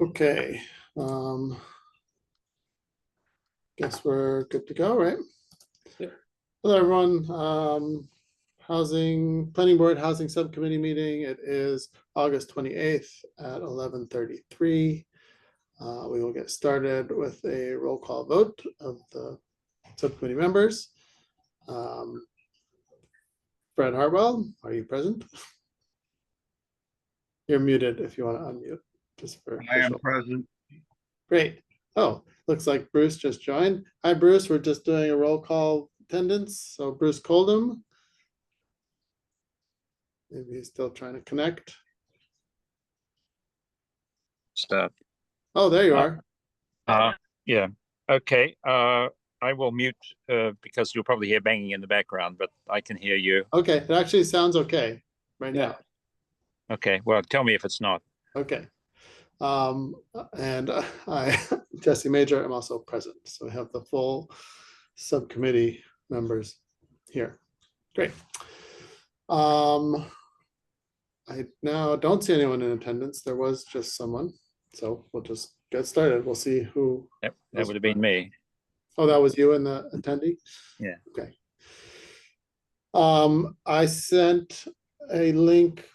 Okay. Guess we're good to go, right? Yep. Hello, everyone. Planning Board Housing Subcommittee meeting. It is August 28th at 11:33. We will get started with a roll call vote of the subcommittee members. Fred Hartwell, are you present? You're muted if you want to unmute. Just for I am present. Great. Oh, looks like Bruce just joined. Hi, Bruce. We're just doing a roll call attendance. So Bruce Coldham. Maybe he's still trying to connect. Stop. Oh, there you are. Yeah. Okay. I will mute because you'll probably hear banging in the background, but I can hear you. Okay, it actually sounds okay right now. Okay. Well, tell me if it's not. Okay. And Jesse Major, I'm also present. So we have the full subcommittee members here. Great. I now don't see anyone in attendance. There was just someone. So we'll just get started. We'll see who. Yep, that would have been me. Oh, that was you and the attendee? Yeah. Okay. I sent a link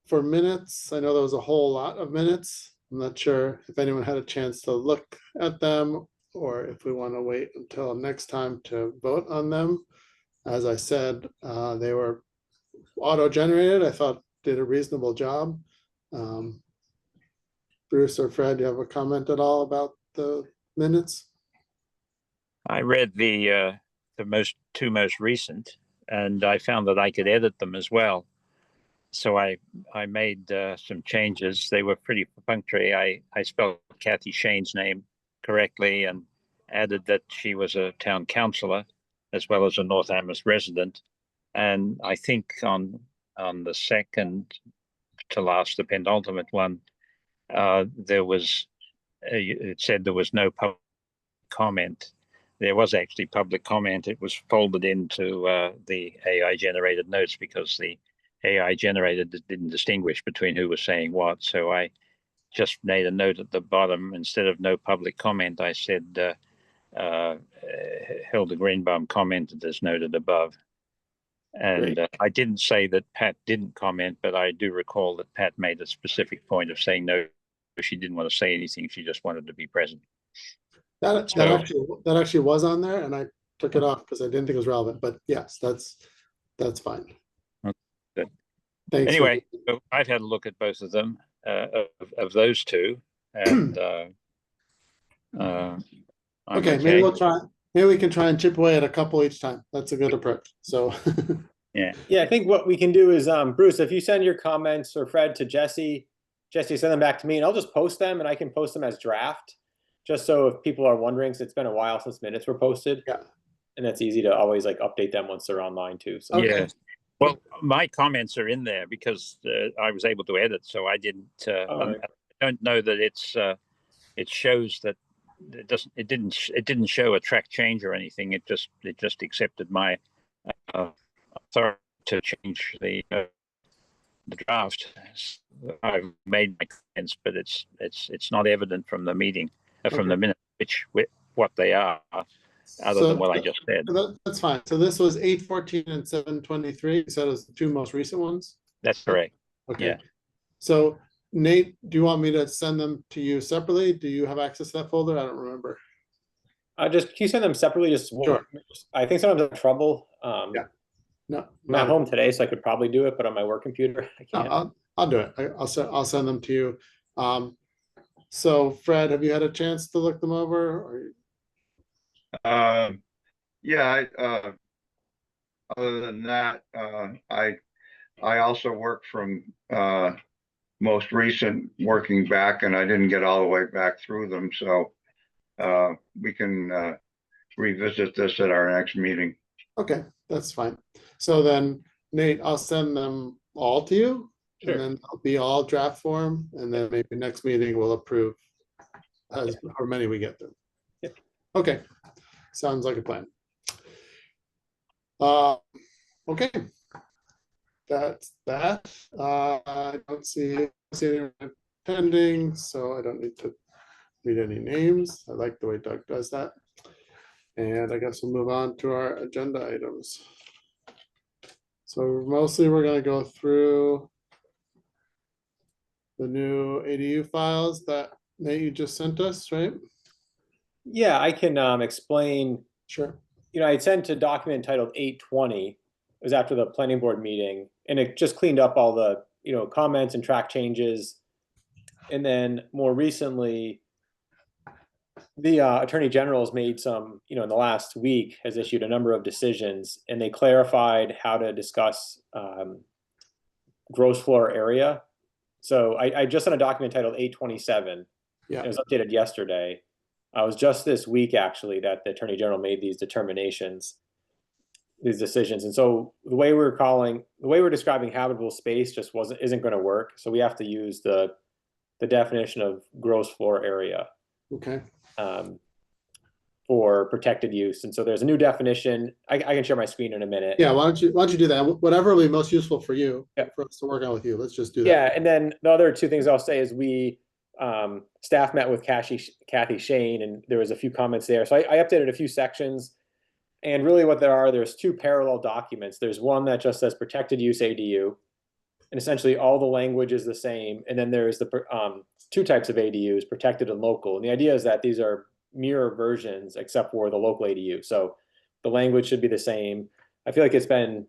for minutes. I know there was a whole lot of minutes. I'm not sure if anyone had a chance to look at them or if we want to wait until next time to vote on them. As I said, they were auto-generated. I thought did a reasonable job. Bruce or Fred, do you have a comment at all about the minutes? I read the two most recent, and I found that I could edit them as well. So I made some changes. They were pretty perfunctory. I spelled Kathy Shane's name correctly and added that she was a town councillor as well as a North Amherst resident. And I think on the second to last, the penultimate one, it said there was no public comment. There was actually public comment. It was folded into the AI generated notes because the AI generated didn't distinguish between who was saying what. So I just made a note at the bottom. Instead of no public comment, I said Hilda Greenbaum commented as noted above. And I didn't say that Pat didn't comment, but I do recall that Pat made a specific point of saying no, she didn't want to say anything. She just wanted to be present. That actually was on there, and I took it off because I didn't think it was relevant. But yes, that's fine. Good. Thanks. Anyway, so I've had a look at both of them, of those two, and okay, maybe we'll try. Maybe we can try and chip away at a couple each time. That's a good approach. So yeah, I think what we can do is Bruce, if you send your comments or Fred to Jesse send them back to me, and I'll just post them, and I can post them as draft, just so if people are wondering, because it's been a while since minutes were posted. Yeah, and it's easy to always like update them once they're online too. So okay. Yeah. Well, my comments are in there because I was able to edit, so I didn't. I don't know that it shows that it didn't show a track change or anything. It just accepted my authority to change the draft. I've made my comments, but it's not evident from the meeting, from the minute what they are, other than what I just said. That's fine. So this was 8:14 and 7:23. You said it was the two most recent ones? That's correct. Okay. Yeah. So Nate, do you want me to send them to you separately? Do you have access to that folder? I don't remember. Can you send them separately? Just sure. I think sometimes I have trouble. Yeah. No, I'm at home today, so I could probably do it, but on my work computer, I can't. No, I'll do it. I'll send them to you. So Fred, have you had a chance to look them over? Yeah. Other than that, I also work from most recent working back, and I didn't get all the way back through them, so we can revisit this at our next meeting. Okay, that's fine. So then, Nate, I'll send them all to you. Sure. And then they'll be all draft form, and then maybe next meeting we'll approve how many we get through. Yeah. Okay, sounds like a plan. Okay, that's that. I don't see anyone attending, so I don't need to read any names. I like the way Doug does that. And I guess we'll move on to our agenda items. So mostly we're going to go through the new ADU files that Nate you just sent us, right? Yeah, I can explain. Sure. I sent a document titled 820. It was after the planning board meeting, and it just cleaned up all the comments and track changes. And then more recently, the Attorney General has made some, in the last week, has issued a number of decisions, and they clarified how to discuss gross floor area. So I just sent a document titled 827. Yeah. It was updated yesterday. It was just this week, actually, that the Attorney General made these determinations, these decisions. And so the way we're describing habitable space just isn't going to work. So we have to use the definition of gross floor area. Okay. For protected use. And so there's a new definition. I can share my screen in a minute. Yeah, why don't you do that? Whatever will be most useful for you, Yep. for us to work on with you. Let's just do that. Yeah, and then the other two things I'll say is we staff met with Kathy Shane, and there was a few comments there. So I updated a few sections, and really what there's two parallel documents. There's one that just says protected use ADU, and essentially all the language is the same. And then there's the two types of ADUs, protected and local. And the idea is that these are mirror versions except for the local ADU. So the language should be the same. I feel like it's been,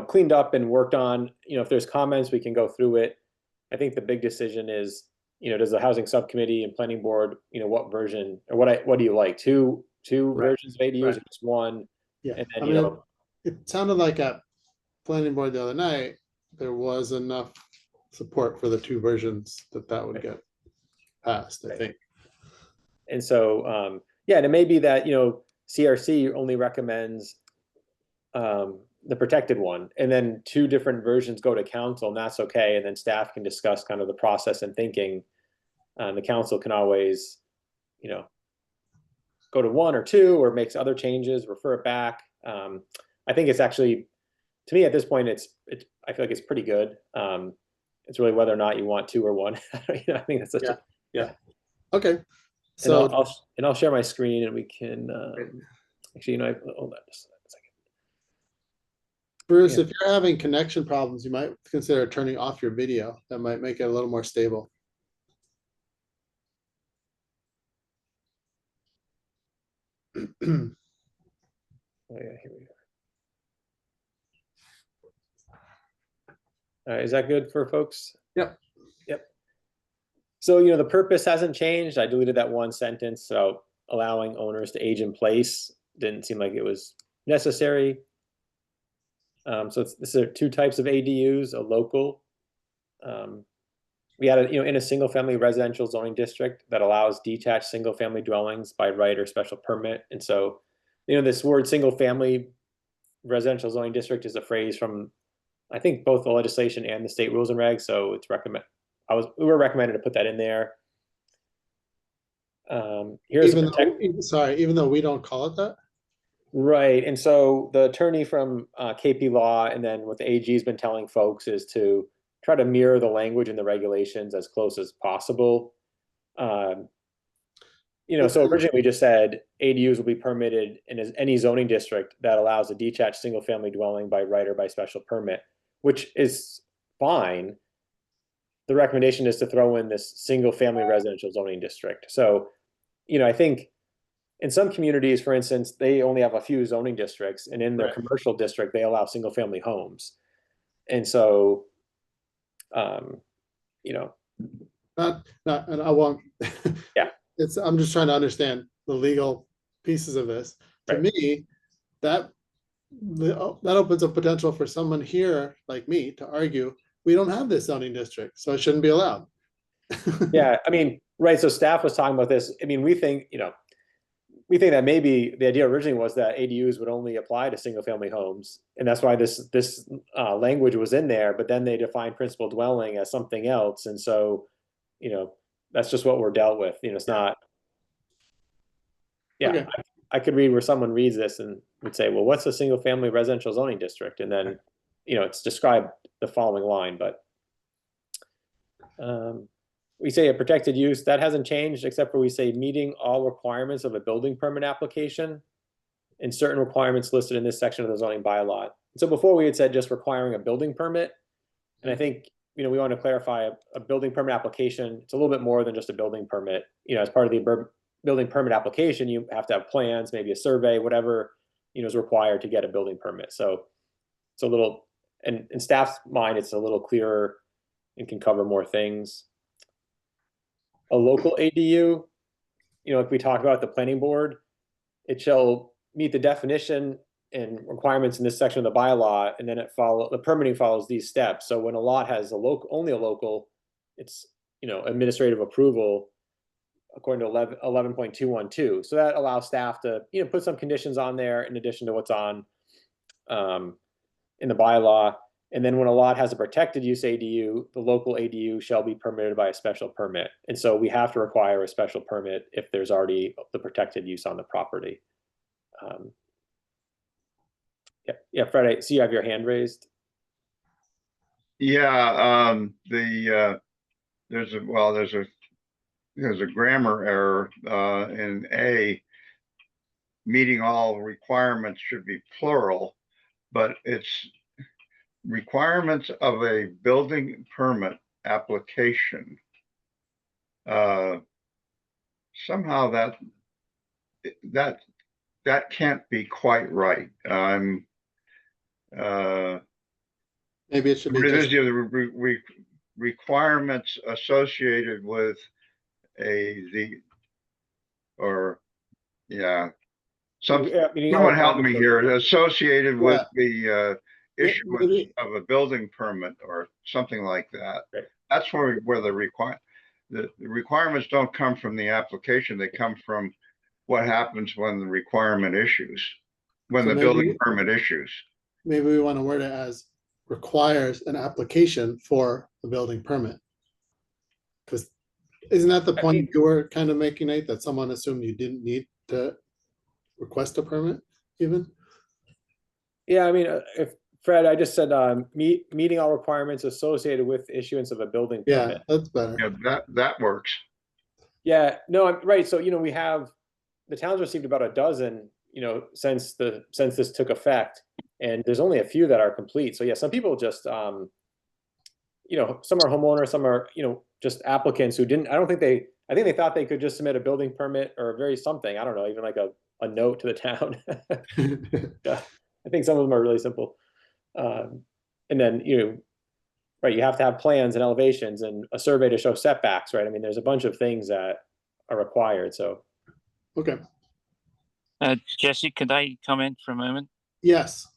cleaned up and worked on. If there's comments, we can go through it. I think the big decision is, does the housing subcommittee and planning board, what version or what do you like? Two Right. versions of ADUs, Right. or just one? Yeah. And then, I mean, it sounded like at planning board the other night, there was enough support for the two versions that would get passed, I think. And so, and it may be that, CRC only recommends the protected one, and then two different versions go to council, and that's okay. And then staff can discuss kind of the process and thinking. The council can always, go to one or two, or makes other changes, refer it back. I think it's actually, to me at this point, I feel like it's pretty good. It's really whether or not you want two or one. I think that's such yeah. Okay. So So I'll share my screen, and we can actually, hold on just a second. Bruce, Yeah. if you're having connection problems, you might consider turning off your video. That might make it a little more stable. Oh yeah, here we go. All right, is that good for folks? Yep. So, the purpose hasn't changed. I deleted that one sentence. So allowing owners to age in place didn't seem like it was necessary. So these are two types of ADUs, a local. We had in a single family residential zoning district that allows detached single family dwellings by right or special permit. And so, this word single family residential zoning district is a phrase from, I think, both the legislation and the state rules and regs. So it's we were recommended to put that in there. Here's even though we don't call it that. Right. And so the attorney from KP Law, and then what the AG has been telling folks, is to try to mirror the language in the regulations as close as possible. So originally we just said ADUs will be permitted in any zoning district that allows a detached single family dwelling by right or by special permit, which is fine. The recommendation is to throw in this single family residential zoning district. So, I think in some communities, for instance, they only have a few zoning districts, and in their commercial district, they allow single family homes. And so, and I won't. Yeah. I'm just trying to understand the legal pieces of this. To me, that opens a potential for someone here like me to argue we don't have this zoning district, so it shouldn't be allowed. Yeah, right. So staff was talking about this. We think, that maybe the idea originally was that ADUs would only apply to single family homes. And that's why this language was in there, but then they defined principal dwelling as something else. And so, that's just what we're dealt with. It's not, Okay. I could read where someone reads this and would say, well, what's a single family residential zoning district? And then, it's described the following line, but we say a protected use, that hasn't changed except for we say meeting all requirements of a building permit application and certain requirements listed in this section of the zoning bylaw. So before we had said just requiring a building permit. And I think, we want to clarify a building permit application. It's a little bit more than just a building permit. As part of the building permit application, you have to have plans, maybe a survey, whatever, is required to get a building permit. So it's a little, and in staff's mind, it's a little clearer and can cover more things. A local ADU, like we talked about at the planning board, it shall meet the definition and requirements in this section of the bylaw, and then the permitting follows these steps. So when a lot has only a local, it's, administrative approval according to 11.212. So that allows staff to, put some conditions on there in addition to what's on in the bylaw. And then when a lot has a protected use ADU, the local ADU shall be permitted by a special permit. And so we have to require a special permit if there's already the protected use on the property. Yeah, Fred, I see you have your hand raised. Yeah, there's a grammar error in A. Meeting all requirements should be plural, but it's requirements of a building permit application. Somehow that can't be quite right. Maybe it should be It is just, the requirements associated with someone help me here, associated with the issuance maybe- of a building permit or something like that. Right. That's where the requirements don't come from the application, they come from what happens when the requirement issues, when So the building permit issues. maybe we want to word it as requires an application for a building permit. Because isn't that the point you were kind of making, Nate, that someone assumed you didn't need to request a permit even? Yeah, I mean, if Fred, I just said meeting all requirements associated with issuance of a building Yeah, permit. that's better. Yeah, that works. Yeah, no, I'm right. So, we have, the town's received about a dozen, since this took effect, and there's only a few that are complete. So yeah, some people just, some are homeowners, some are, just applicants who didn't, I think they thought they could just submit a building permit or something, I don't know, even like a note to the town. Yeah, I think some of them are really simple. And then, right, you have to have plans and elevations and a survey to show setbacks, right? I mean, there's a bunch of things that are required, so. Okay, Jesse, could I comment for a moment? yes.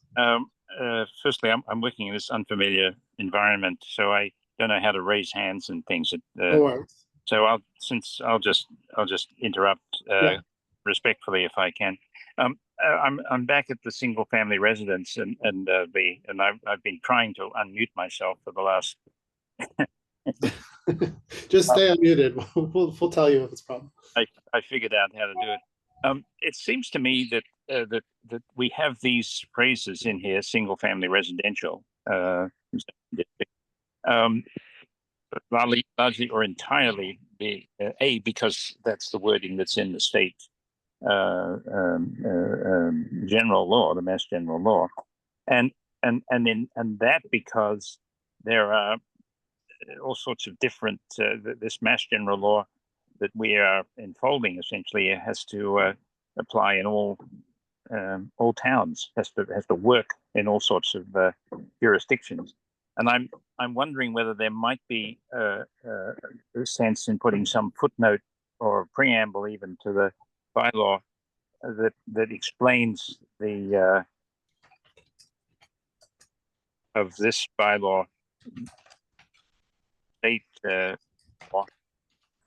Firstly, I'm working in this unfamiliar environment, so I don't know how to raise hands and things. No worries. So I'll just interrupt respectfully if I can. I'm back at the single family residence and I've been trying to unmute myself for the last. Just stay unmuted. We'll tell you if it's a problem. I figured out how to do it. It seems to me that that we have these phrases in here: single family residential, largely or entirely because that's the wording that's in the state general law, the Mass General Law, and that because there are all sorts of different this Mass General Law that we are enfolding essentially has to apply in all towns, has to work in all sorts of jurisdictions, and I'm wondering whether there might be a sense in putting some footnote or preamble even to the bylaw that explains the of this bylaw state law,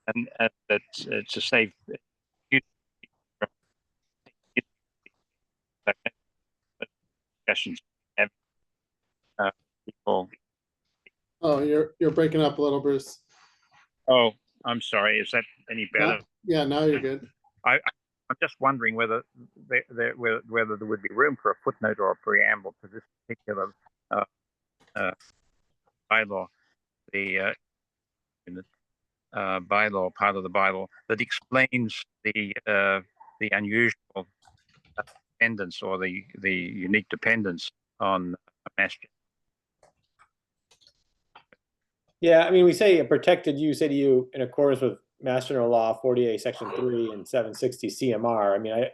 and that to save discussions have people. Oh, you're breaking up a little, Bruce. Oh, I'm sorry. Is that any better? Yeah, now you're good. I'm just wondering whether there would be room for a footnote or a preamble to this particular bylaw. bylaw, part of the bylaw that explains the unusual dependence or the unique dependence on mass. Yeah, I mean, we say a protected use ADU in accordance with Mass General Law 48, Section 3 and 760 CMR. I mean, I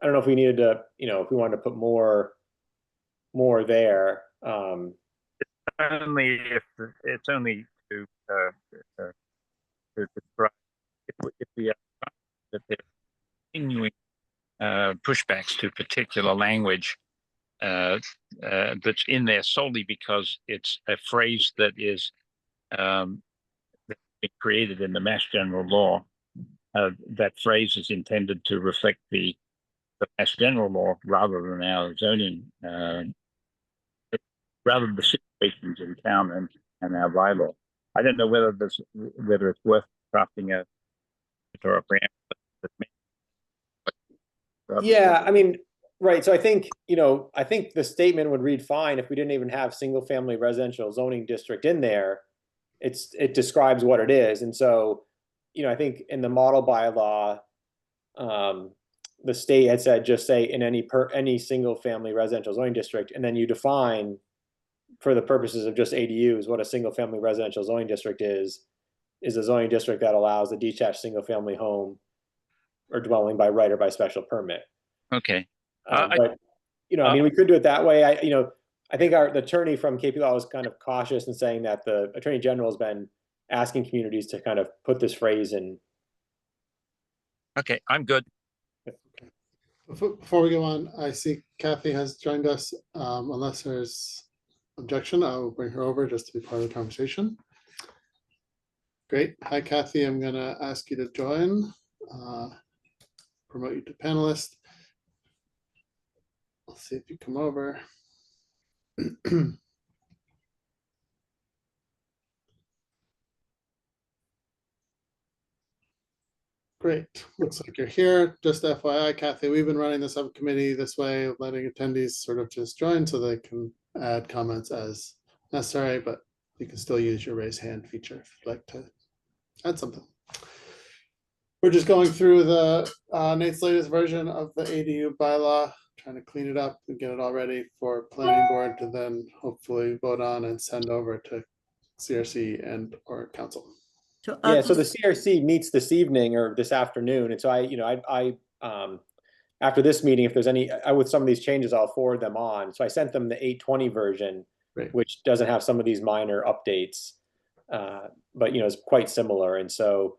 don't know if we needed to, if we wanted to put more there. Only if it's only to describe if we are that they're continuing pushbacks to particular language that's in there solely because it's a phrase that is created in the Mass General Law. That phrase is intended to reflect the Mass General Law rather than our zoning, rather than the situations in town and our bylaw. I don't know whether it's worth crafting a preamble. Yeah, I mean, right. So I think, the statement would read fine if we didn't even have single family residential zoning district in there. It describes what it is. And so, I think in the model bylaw, the state had said, just say in any single family residential zoning district, and then you define for the purposes of just ADUs, what a single family residential zoning district is a zoning district that allows a detached single family home or dwelling by right or by special permit. Okay. But I mean, we could do it that way. I think the attorney from KP Law was kind of cautious in saying that the Attorney General has been asking communities to kind of put this phrase in. Okay, I'm good. Before we go on, I see Kathy has joined us. Unless there's objection, I will bring her over just to be part of the conversation. Great. Hi, Kathy. I'm going to ask you to join, promote you to panelist. Let's see if you come over. Great. Looks like you're here. Just FYI, Kathy, we've been running the subcommittee this way, letting attendees sort of just join so they can add comments as necessary, but you can still use your raise hand feature if you'd like to add something. We're just going through the Nate's latest version of the ADU bylaw, trying to clean it up and get it all ready for planning board to then hopefully vote on and send over to CRC and or council. So the CRC meets this evening or this afternoon, and so I after this meeting, if there's any with some of these changes, I'll forward them on. So I sent them the 820 version, right, which doesn't have some of these minor updates, but it's quite similar. And so,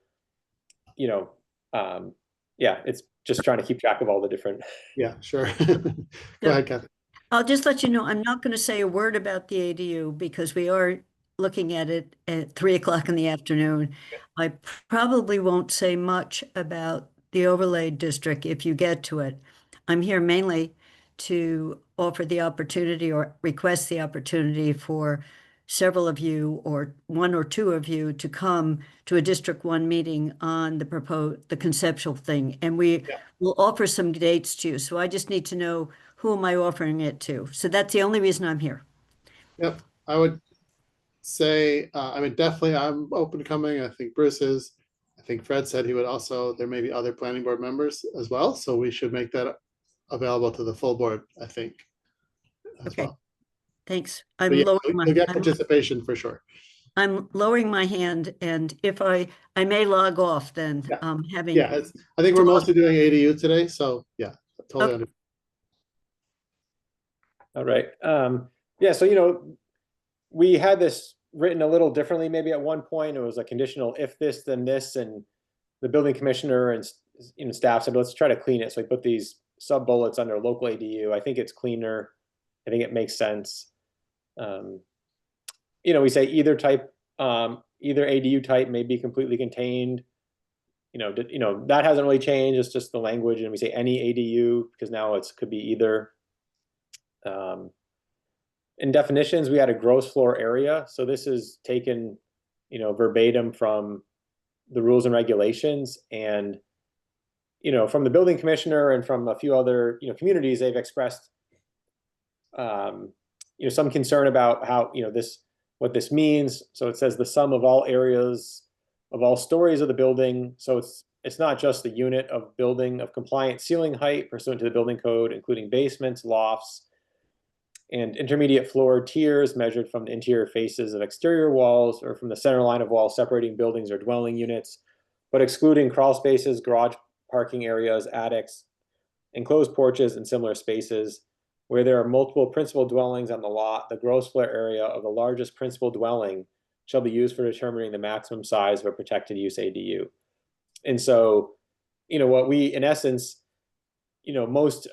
yeah, it's just trying to keep track of all the different. Yeah, sure. Go ahead, Kathy. I'll just let you know, I'm not going to say a word about the ADU because we are looking at it at 3 o'clock in the afternoon. I probably won't say much about the overlay district if you get to it. I'm here mainly to offer the opportunity or request the opportunity for several of you or one or two of you to come to a District 1 meeting on the conceptual thing. And we will offer some dates to you. So I just need to know who am I offering it to. So that's the only reason I'm here. Yep, I would say, I mean, definitely I'm open to coming. I think Bruce is. I think Fred said he would also, there may be other planning board members as well. So we should make that available to the full board, I think, as Okay. well. Thanks. You'll get participation for sure. I'm lowering my hand, and if I may log off then. Yeah, I think we're mostly doing ADU today, so yeah, totally understand. All right. Yeah, so we had this written a little differently maybe at one point. It was a conditional if this then this, and the building commissioner and staff said let's try to clean it. So we put these sub bullets under local ADU. I think it's cleaner. I think it makes sense. We say either type, either ADU type may be completely contained. That hasn't really changed. It's just the language, and we say any ADU because now it could be either. In definitions, we had a gross floor area. So this is taken, verbatim from the rules and regulations, and from the building commissioner and from a few other communities, they've expressed some concern about how what this means. So it says the sum of all areas of all stories of the building. So it's not just the unit of building of compliant ceiling height pursuant to the building code, including basements, lofts, and intermediate floor tiers measured from the interior faces of exterior walls or from the center line of walls separating buildings or dwelling units, but excluding crawl spaces, garage parking areas, attics, enclosed porches, and similar spaces. Where there are multiple principal dwellings on the lot, the gross floor area of the largest principal dwelling shall be used for determining the maximum size of a protected use ADU. And so, what we, in essence, most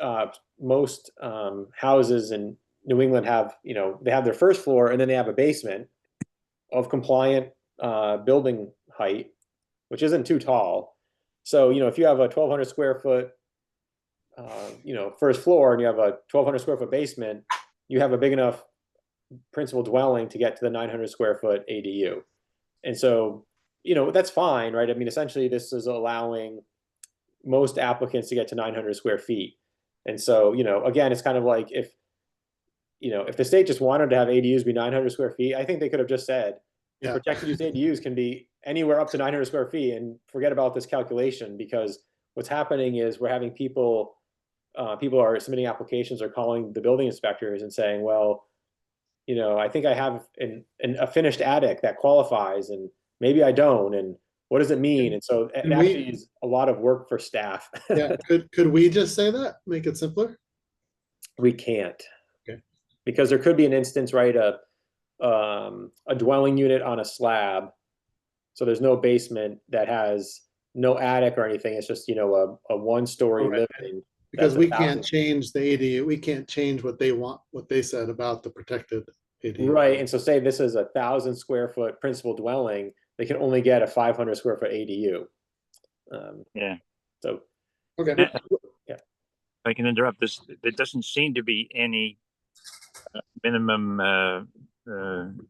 houses in New England have, they have their first floor and then they have a basement of compliant building height, which isn't too tall. So, if you have a 1,200 square foot, first floor and you have a 1,200 square foot basement, you have a big enough principal dwelling to get to the 900 square foot ADU. And so, that's fine, right? I mean, essentially this is allowing most applicants to get to 900 square feet. And so, again, it's kind of like if the state just wanted to have ADUs be 900 square feet, I think they could have just said, Yeah. protected use ADUs can be anywhere up to 900 square feet and forget about this calculation, because what's happening is we're having people are submitting applications or calling the building inspectors and saying, well, I think I have a finished attic that qualifies and maybe I don't. And what does it mean? And so it actually is a lot of work for staff. Yeah, could we just say that, make it simpler? We can't. Okay. Because there could be an instance, right? A dwelling unit on a slab. So there's no basement that has no attic or anything. It's just, a one-story Right. living. Because That's we 1,000. can't change the ADU, we can't change what they want, what they said about the protected ADU. Right. And so say this is 1,000 square foot principal dwelling, they can only get a 500 square foot ADU. Yeah. So, Okay, yeah. If I can interrupt this, there doesn't seem to be any minimum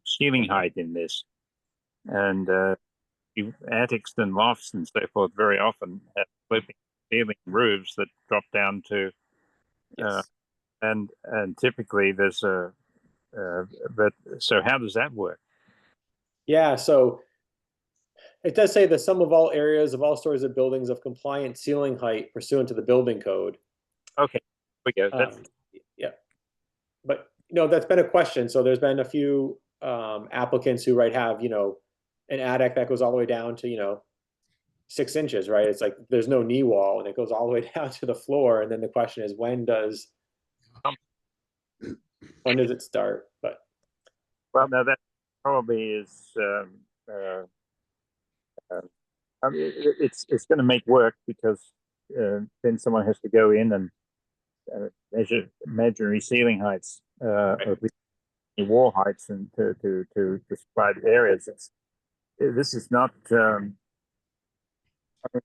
ceiling height in this. And attics and lofts and so forth very often have sloping ceiling roofs that drop down to, Yes. and typically there's but so how does that work? Yeah. So it does say the sum of all areas of all stories of buildings of compliant ceiling height pursuant to the building code. Okay, we go. Yeah. But, that's been a question. So there's been a few applicants who have, an attic that goes all the way down to, 6 inches, right? It's like there's no knee wall and it goes all the way down to the floor. And then the question is, when does it start? But Well, no, that probably is. I mean, it's going to make work because then someone has to go in and measure imaginary ceiling heights or wall heights and to describe areas. This is not. I mean,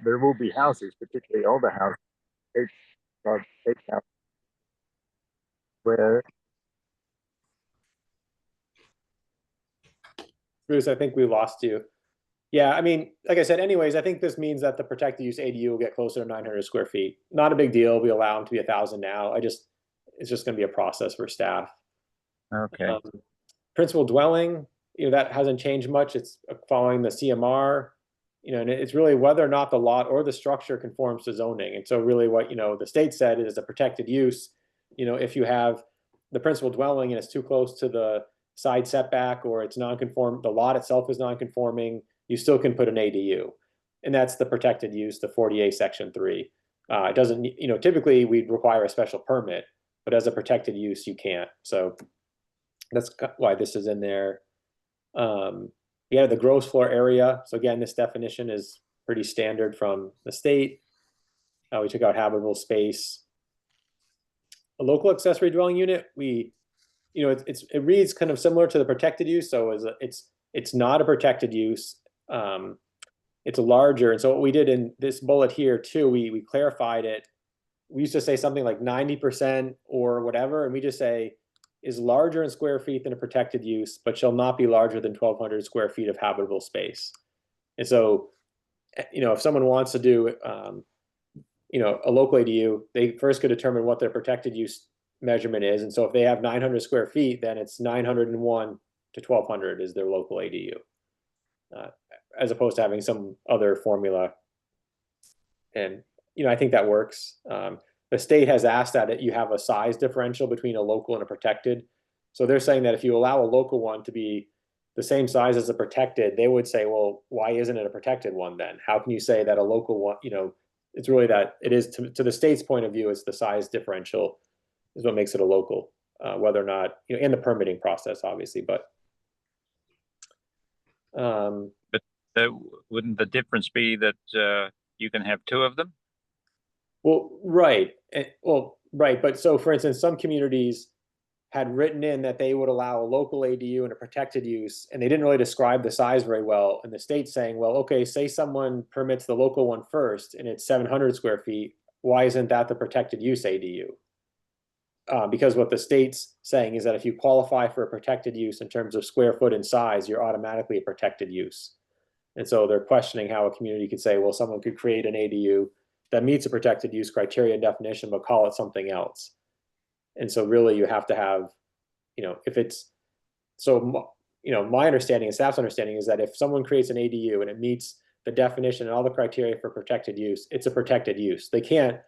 there will be houses, particularly older houses, eight houses, where. Bruce, I think we lost you. Yeah, I mean, like I said, anyways, I think this means that the protected use ADU will get closer to 900 square feet. Not a big deal. We allow them to be 1,000 now. It's just going to be a process for staff. Okay. Principal dwelling, that hasn't changed much. It's following the CMR, and it's really whether or not the lot or the structure conforms to zoning. And so really what, the state said is a protected use. If you have the principal dwelling and it's too close to the side setback or it's non-conform, the lot itself is non-conforming, you still can put an ADU. And that's the protected use, the 40A section 3. It doesn't, typically we'd require a special permit, but as a protected use, you can't. So that's why this is in there. Yeah, the gross floor area. So again, this definition is pretty standard from the state. We took out habitable space. A local accessory dwelling unit, it reads kind of similar to the protected use. So it's not a protected use. It's larger. And so what we did in this bullet here too, we clarified it. We used to say something like 90% or whatever, and we just say is larger in square feet than a protected use, but shall not be larger than 1,200 square feet of habitable space. And so, if someone wants to do, a local ADU, they first could determine what their protected use measurement is. And so if they have 900 square feet, then it's 901 to 1,200 is their local ADU. as opposed to having some other formula. And, I think that works. The state has asked that you have a size differential between a local and a protected. So they're saying that if you allow a local one to be the same size as a protected, they would say, well, why isn't it a protected one then? How can you say that a local one, it's really that it is to the state's point of view, it's the size differential is what makes it a local, whether or not, in the permitting process, obviously, but. Wouldn't the difference be that you can have two of them? Well, right. Right. But so, for instance, some communities had written in that they would allow a local ADU and a protected use, and they didn't really describe the size very well. And the state's saying, well, okay, say someone permits the local one first and it's 700 square feet. Why isn't that the protected use ADU? Because what the state's saying is that if you qualify for a protected use in terms of square foot and size, you're automatically a protected use. And so they're questioning how a community could say, well, someone could create an ADU that meets a protected use criteria and definition, but call it something else. And so really you have to have, if it's, so, my understanding and staff's understanding is that if someone creates an ADU and it meets the definition and all the criteria for protected use, it's a protected use. They can't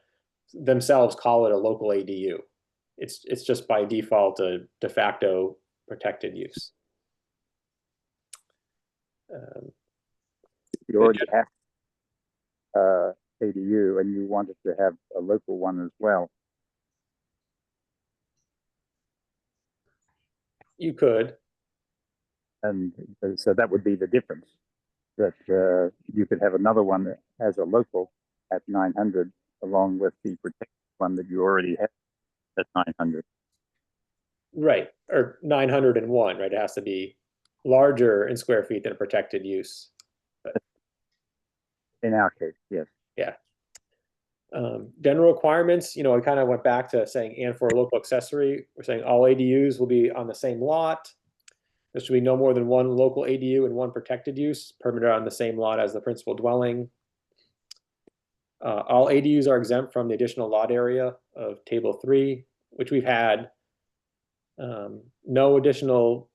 themselves call it a local ADU. It's just by default a de facto protected use. You already have ADU and you wanted to have a local one as well. You could. And so that would be the difference, that you could have another one as a local at 900 along with the protected one that you already have at 900. Right, or 901, right? It has to be larger in square feet than a protected use. But in our case, yes. Yeah. General requirements, I kind of went back to saying, and for a local accessory, we're saying all ADUs will be on the same lot. There should be no more than one local ADU and one protected use permitted on the same lot as the principal dwelling. All ADUs are exempt from the additional lot area of table 3, which we've had. No additional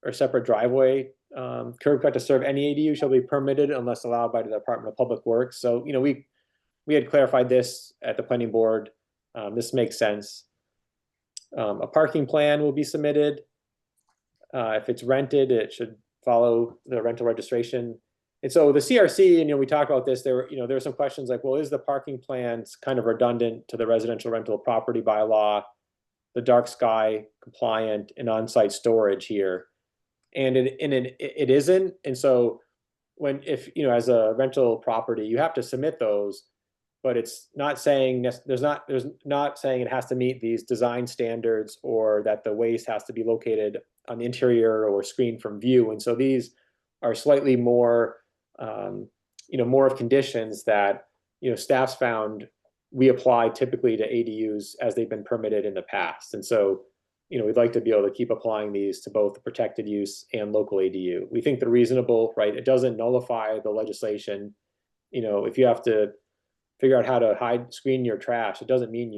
or separate driveway curb cut to serve any ADU shall be permitted unless allowed by the Department of Public Works. So, we had clarified this at the planning board. This makes sense. A parking plan will be submitted. If it's rented, it should follow the rental registration. And so the CRC, and we talked about this, there were some questions like, well, is the parking plan kind of redundant to the residential rental property bylaw, the dark sky compliant and on-site storage here? And it isn't. And so if as a rental property, you have to submit those, but it's not saying there's not saying it has to meet these design standards or that the waste has to be located on the interior or screened from view. And so these are slightly more, more of conditions that, staff's found we apply typically to ADUs as they've been permitted in the past. And so, we'd like to be able to keep applying these to both the protected use and local ADU. We think they're reasonable, right? It doesn't nullify the legislation. If you have to figure out how to screen your trash, it doesn't mean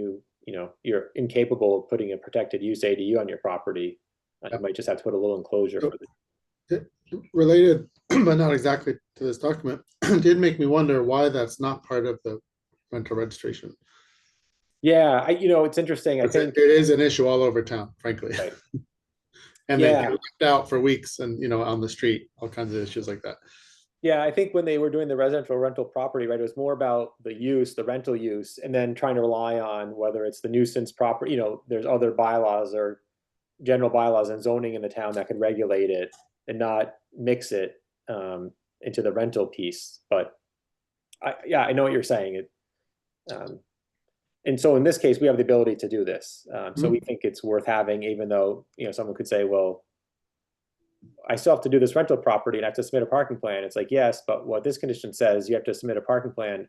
you're incapable of putting a protected use ADU on your property. You might just have to put a little enclosure. Related, but not exactly to this document, did make me wonder why that's not part of the rental registration. Yeah, it's interesting. I think it is an issue all over town, frankly. Right. And they get left out for weeks and, on the street, all kinds of issues like that. Yeah, I think when they were doing the residential rental property, right, it was more about the use, the rental use, and then trying to rely on whether it's the nuisance property, there's other bylaws or general bylaws and zoning in the town that could regulate it and not mix it into the rental piece. But I know what you're saying. And so in this case, we have the ability to do this. So we think it's worth having, even though, someone could say, well, I still have to do this rental property and I have to submit a parking plan. It's like, yes, but what this condition says, you have to submit a parking plan and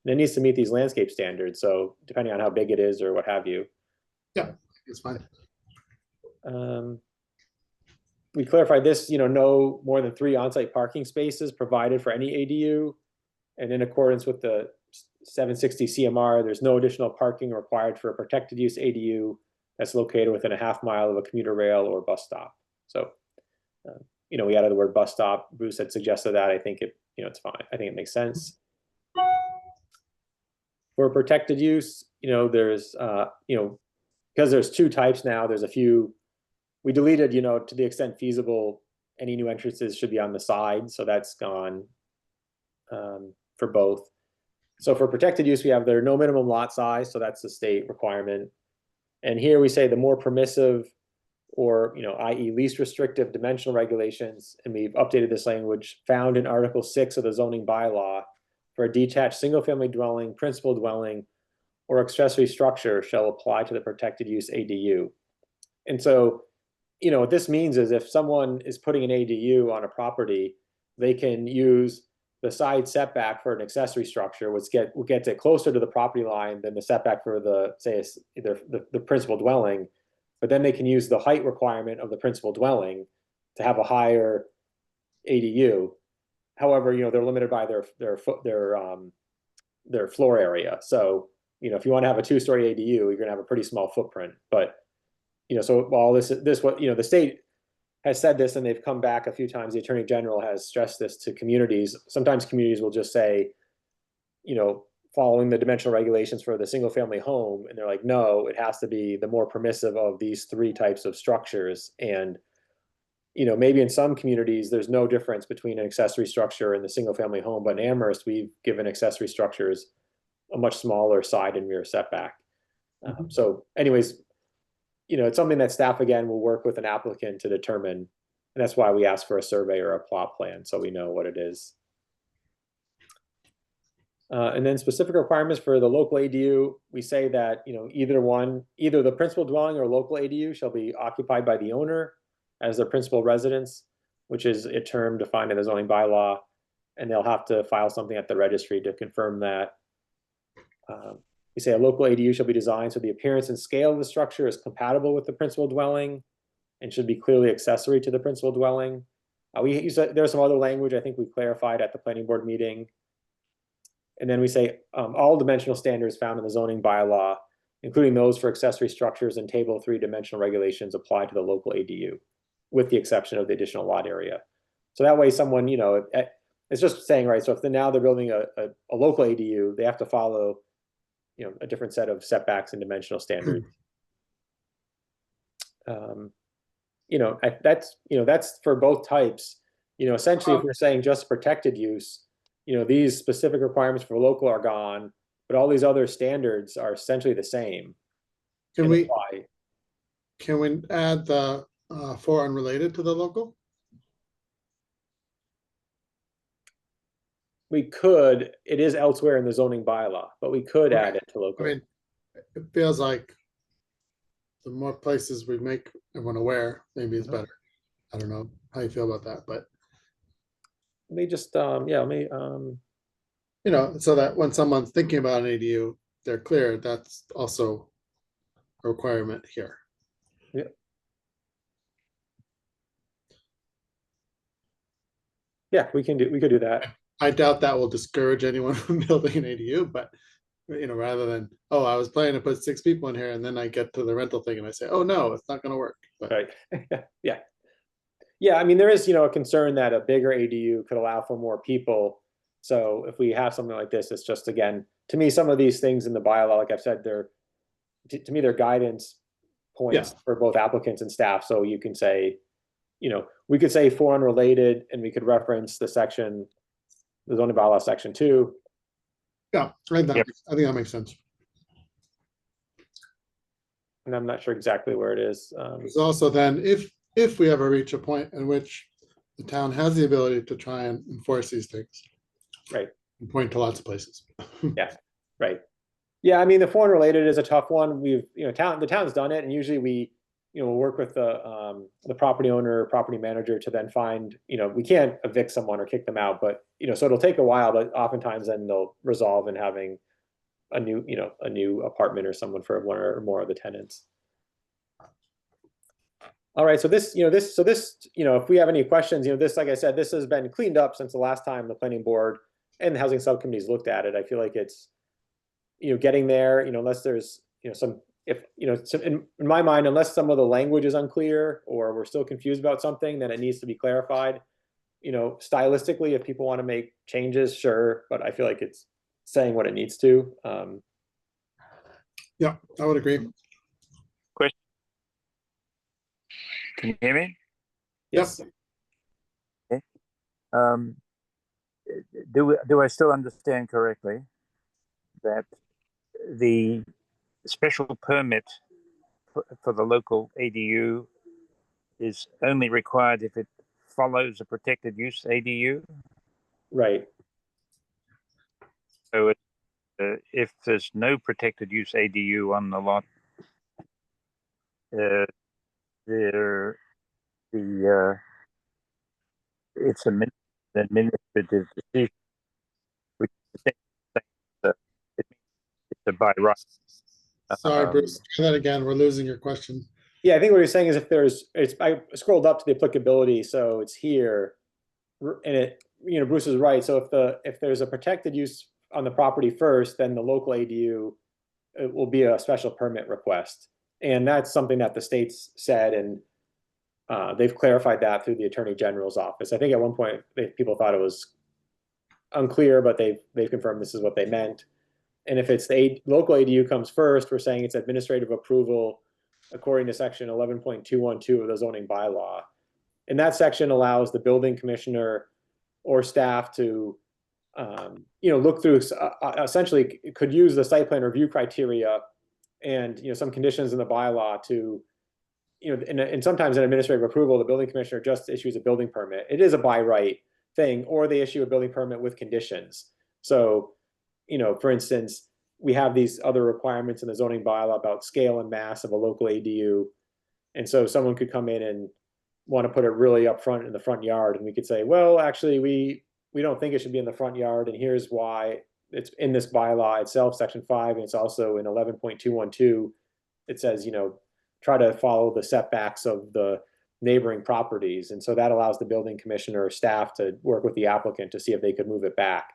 it needs to meet these landscape standards. So depending on how big it is or what have you. Yeah, it's fine. We clarified this, no more than 3 on-site parking spaces provided for any ADU. And in accordance with the 760 CMR, there's no additional parking required for a protected use ADU that's located within a half mile of a commuter rail or bus stop. So you know, we added the word bus stop. Bruce had suggested that. I think it, you know, it's fine. I think it makes sense. For protected use, you know, there's, you know, because there's two types now, there's a few, we deleted, you know, to the extent feasible, any new entrances should be on the side. So that's gone for both. So for protected use, we have there no minimum lot size. So that's the state requirement. And here we say the more permissive or, you know, i.e. least restrictive dimensional regulations. And we've updated this language found in Article 6 of the zoning bylaw for a detached single family dwelling, principal dwelling, or accessory structure shall apply to the protected use ADU. And so, you know, what this means is if someone is putting an ADU on a property, they can use the side setback for an accessory structure, which gets it closer to the property line than the setback for the, say, either the principal dwelling, but then they can use the height requirement of the principal dwelling to have a higher ADU. However, you know, they're limited by their floor area. So, you know, if you want to have a 2-story ADU, you're going to have a pretty small footprint. But, you know, so while this what, you know, the state has said this and they've come back a few times, the Attorney General has stressed this to communities. Sometimes communities will just say, you know, following the dimensional regulations for the single family home. And they're like, no, it has to be the more permissive of these 3 types of structures. And, you know, maybe in some communities, there's no difference between an accessory structure and the single family home. But in Amherst, we've given accessory structures a much smaller side and rear setback. So anyways, you know, it's something that staff, again, will work with an applicant to determine. And that's why we ask for a survey or a plot plan, so we know what it is. And then specific requirements for the local ADU, we say that, you know, either the principal dwelling or local ADU shall be occupied by the owner as their principal residence, which is a term defined in the zoning bylaw, and they'll have to file something at the registry to confirm that. We say a local ADU shall be designed so the appearance and scale of the structure is compatible with the principal dwelling and should be clearly accessory to the principal dwelling. There's some other language I think we clarified at the planning board meeting. And then we say all dimensional standards found in the zoning bylaw, including those for accessory structures and table 3 dimensional regulations, apply to the local ADU, with the exception of the additional lot area. So that way someone, you know, it's just saying, right, so if now they're building a local ADU, they have to follow, you know, a different set of setbacks and dimensional standards. You know, that's for both types. You know, essentially, if we're saying just protected use, you know, these specific requirements for local are gone, but all these other standards are essentially the same. Can we add the for unrelated to the local? We could. It is elsewhere in the zoning bylaw, but we could add it to local. I mean, it feels like the more places we make everyone aware, maybe it's better. I don't know how you feel about that, but let me just let me you know, so that when someone's thinking about an ADU, they're clear that's also a requirement here. Yeah. Yeah, we could do that. I doubt that will discourage anyone from building an ADU, but you know, rather than, oh, I was planning to put 6 people in here and then I get to the rental thing and I say, oh no, it's not going to work. But right. Yeah. Yeah, I mean, there is, you know, a concern that a bigger ADU could allow for more people. So if we have something like this, it's just, again, to me, some of these things in the bylaw, like I've said, to me, they're guidance points for both applicants and staff. So you can say, you know, we could say for unrelated, and we could reference the section, the zoning bylaw section 2. yeah, I think that makes sense. And I'm not sure exactly where it is. There's also then, if we ever reach a point in which the town has the ability to try and enforce these things, right, and point to lots of places. Yeah, right. Yeah, I mean, the foreign related is a tough one. We've, you know, the town's done it, and usually we, you know, we'll work with the property owner, property manager to then find, you know, we can't evict someone or kick them out, but, you know, so it'll take a while, but oftentimes then they'll resolve in having a new apartment or someone for one or more of the tenants. All right, so this, you know, if we have any questions, you know, this, like I said, this has been cleaned up since the last time the planning board and the housing subcommittees looked at it. I feel like it's, you know, getting there, you know, unless there's, you know, some if, so in my mind, unless some of the language is unclear or we're still confused about something, then it needs to be clarified. Stylistically, if people want to make changes, sure, but I feel like it's saying what it needs to. Yeah, I would agree. Can you hear me? Yes. Do I still understand correctly that the Special permit for the local ADU is only required if it follows a protected use ADU? Right. So if there's no protected use ADU on the lot, it's an administrative decision, which is it's a by right. Sorry, Bruce, try that again. We're losing your question. Yeah, I think what you're saying is I scrolled up to the applicability, so it's here, and it, Bruce is right. So if there's a protected use on the property first, then the local ADU, it will be a special permit request, and that's something that the state's said, and they've clarified that through the Attorney General's office. I think at one point people thought it was unclear, but they've confirmed this is what they meant. And if it's the local ADU comes first, we're saying it's administrative approval according to section 11.212 of the zoning bylaw. And that section allows the building commissioner or staff to, look through, essentially could use the site plan review criteria and, some conditions in the bylaw to, and sometimes in administrative approval, the building commissioner just issues a building permit. It is a by right thing, or they issue a building permit with conditions. So, for instance, we have these other requirements in the zoning bylaw about scale and mass of a local ADU. And so someone could come in and want to put it really up front in the front yard. And we could say, well, actually, we don't think it should be in the front yard. And here's why. It's in this bylaw itself, section 5, and it's also in 11.212. It says, try to follow the setbacks of the neighboring properties. And so that allows the building commissioner or staff to work with the applicant to see if they could move it back.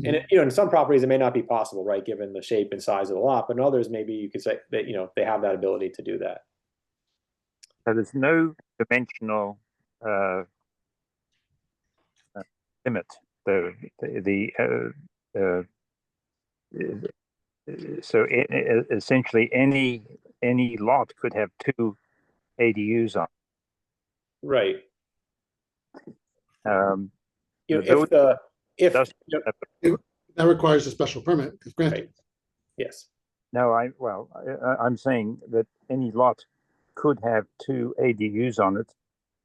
And in some properties, it may not be possible, right, given the shape and size of the lot, but in others, maybe you could say that, they have that ability to do that. So there's no dimensional limit. So essentially any lot could have 2 ADUs on. Right. That requires a special permit, if granted. Right. Yes. No, I'm saying that any lot could have 2 ADUs on it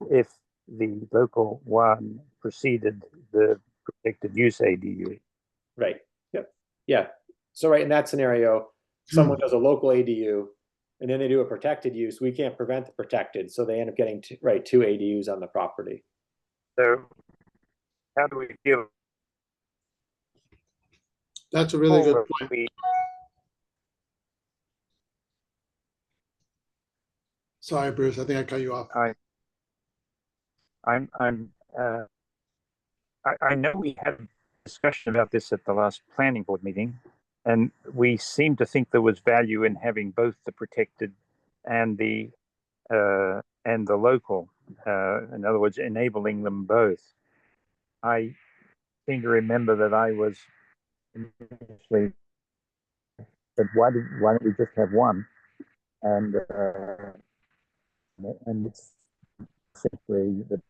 if the local one preceded the protected use ADU. Right. Yep. Yeah. So in that scenario, someone does a local ADU and then they do a protected use. We can't prevent the protected, so they end up getting 2 ADUs on the property. So how do we feel? That's a really good point. Sorry, Bruce, I think I cut you off. I know we had a discussion about this at the last planning board meeting, and we seem to think there was value in having both the protected and the local. In other words, enabling them both. I seem to remember that I was initially said, why don't we just have one? And it's simply that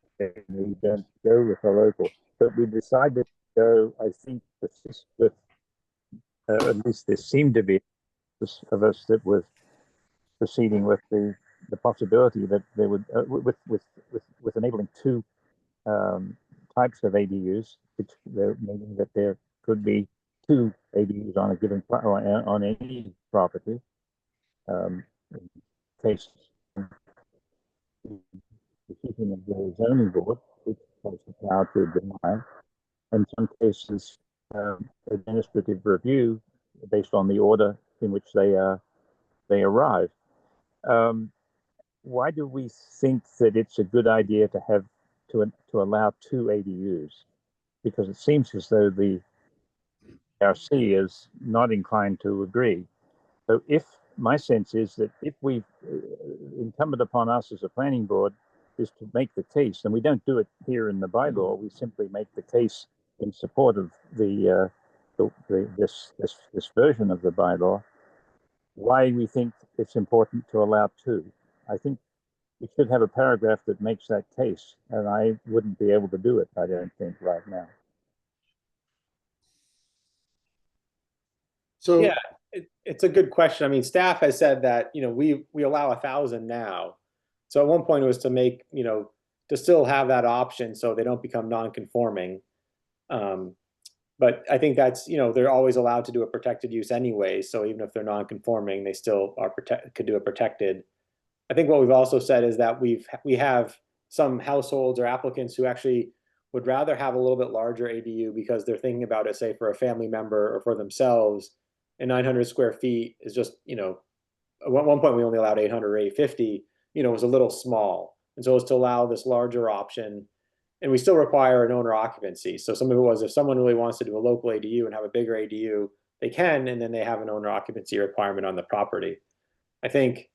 we don't go with a local. But we decided to go, I think, with at least there seemed to be of us that was proceeding with the possibility that they would with enabling 2 types of ADUs, which meaning that there could be 2 ADUs on a given on any property. In case the decision of the zoning board, which has the power to deny, in some cases administrative review based on the order in which they arrive. Why do we think that it's a good idea to have to allow 2 ADUs? Because it seems as though the RC is not inclined to agree. So if my sense is that if we, incumbent upon us as a planning board, is to make the case, and we don't do it here in the bylaw, we simply make the case in support of this version of the bylaw, why we think it's important to allow two. I think we should have a paragraph that makes that case, and I wouldn't be able to do it, I don't think, right now. So Yeah, it's a good question. I mean, staff has said that, you know, we allow 1,000 now. So at one point it was to make, you know, to still have that option so they don't become non-conforming. But I think that's, you know, they're always allowed to do a protected use anyway. So even if they're non-conforming, they still are could do a protected. I think what we've also said is that we have some households or applicants who actually would rather have a little bit larger ADU because they're thinking about it, say, for a family member or for themselves. And 900 square feet is just, you know, at one point we only allowed 800 or 850, you know, it was a little small. And so it's to allow this larger option. And we still require an owner occupancy. So some of it was if someone really wants to do a local ADU and have a bigger ADU, they can, and then they have an owner occupancy requirement on the property. I think,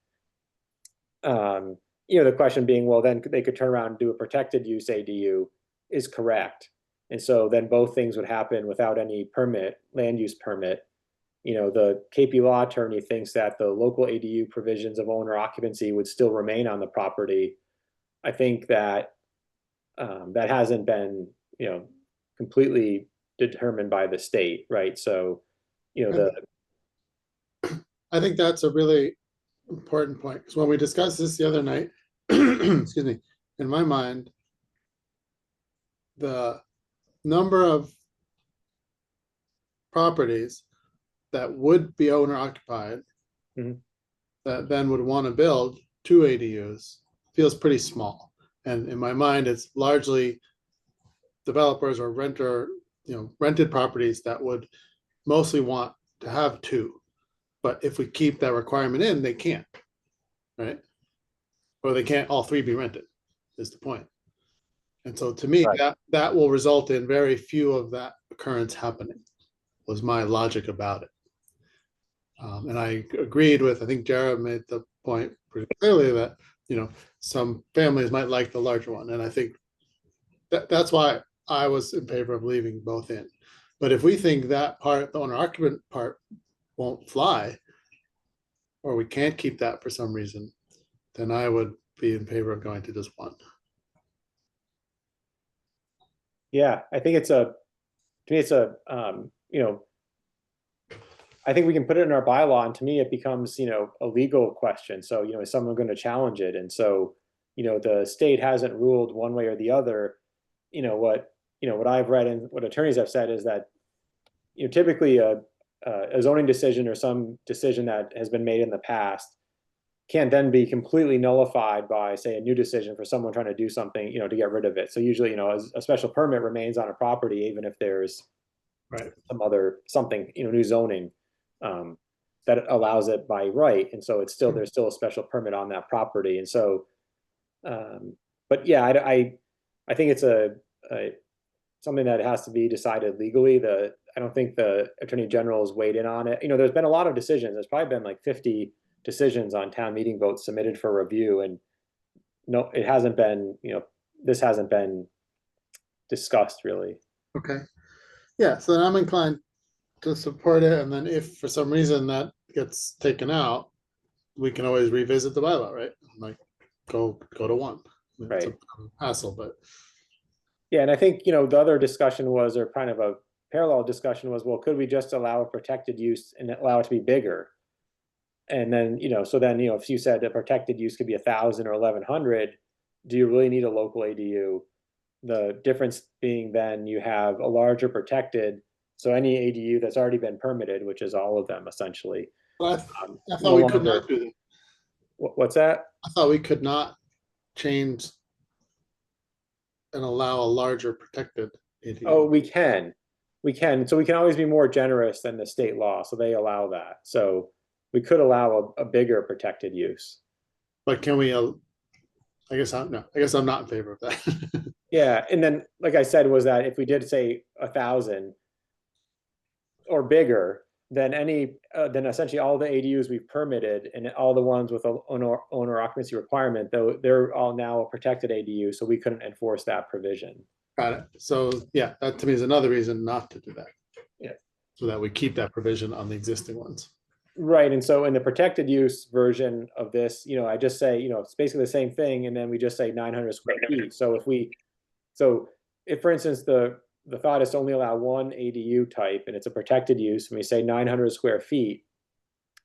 you know, the question being, well, then they could turn around and do a protected use ADU is correct. And so then both things would happen without any permit, land use permit. You know, the KP Law attorney thinks that the local ADU provisions of owner occupancy would still remain on the property. I think that that hasn't been, you know, completely determined by the state, right? So, you know, I think that's a really important point, because when we discussed this the other night, excuse me, in my mind, the number of properties that would be owner occupied that then would want to build two ADUs feels pretty small. And in my mind, it's largely developers or rented properties that would mostly want to have two. But if we keep that requirement in, they can't, right? Or they can't all three be rented, is the point. And so to me, Right. that will result in very few of that occurrence happening, was my logic about it. And I agreed with, I think Jared made the point pretty clearly that, you know, some families might like the larger one. And I think that's why I was in favor of leaving both in. But if we think that part, the owner occupant part, won't fly, or we can't keep that for some reason, then I would be in favor of going to just one. yeah, I think to me, it's a, you know, I think we can put it in our bylaw, and to me, it becomes, you know, a legal question. So, you know, is someone going to challenge it? And so, you know, the state hasn't ruled one way or the other. You know, what I've read and what attorneys have said is that, you know, typically a zoning decision or some decision that has been made in the past can then be completely nullified by, say, a new decision for someone trying to do something, you know, to get rid of it. So usually, you know, a special permit remains on a property, even if there's some other, something, you know, new zoning that allows it by right. And so it's still, there's still a special permit on that property. And so, but yeah, I think it's something that has to be decided legally. I don't think the Attorney General has weighed in on it. You know, there's been a lot of decisions. There's probably been like 50 decisions on town meeting votes submitted for review, and no, it hasn't been, you know, this hasn't been discussed really. Okay. Yeah, so then I'm inclined to support it, and then if for some reason that gets taken out, we can always revisit the bylaw, right? Like go to one. I mean, it's Right. a hassle, but Yeah, and I think, you know, the other discussion was, or kind of a parallel discussion was, well, could we just allow a protected use and allow it to be bigger? And then, you know, so then, you know, if you said a protected use could be 1,000 or 1,100, do you really need a local ADU? The difference being then you have a larger protected, so any ADU that's already been permitted, which is all of them essentially. I no thought we could longer- not do that. What's that? I thought we could not change and allow a larger protected ADU. Oh, we can. So we can always be more generous than the state law. So they allow that. So we could allow a bigger protected use. But can we, I guess I'm not in favor of that. Yeah. And then, like I said, was that if we did say 1,000 or bigger, then then essentially all the ADUs we've permitted and all the ones with a owner occupancy requirement, though, they're all now a protected ADU, so we couldn't enforce that provision. Got it. So yeah, that to me is another reason not to do that. Yeah. So that we keep that provision on the existing ones. Right, and so in the protected use version of this, I just say, it's basically the same thing, and then we just say 900 square feet. So if, for instance, the thought is to only allow one ADU type, and it's a protected use, and we say 900 square feet,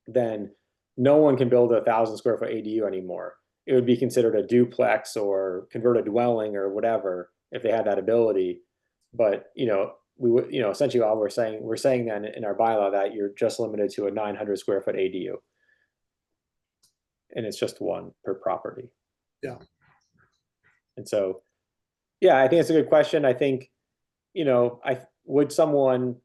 then no one can build a 1,000 square foot ADU anymore. It would be considered a duplex or converted dwelling or whatever if they had that ability. But we would, essentially all we're saying then in our bylaw that you're just limited to a 900 square foot ADU, and it's just one per property. Yeah. And so, yeah, I think it's a good question. I think, would someone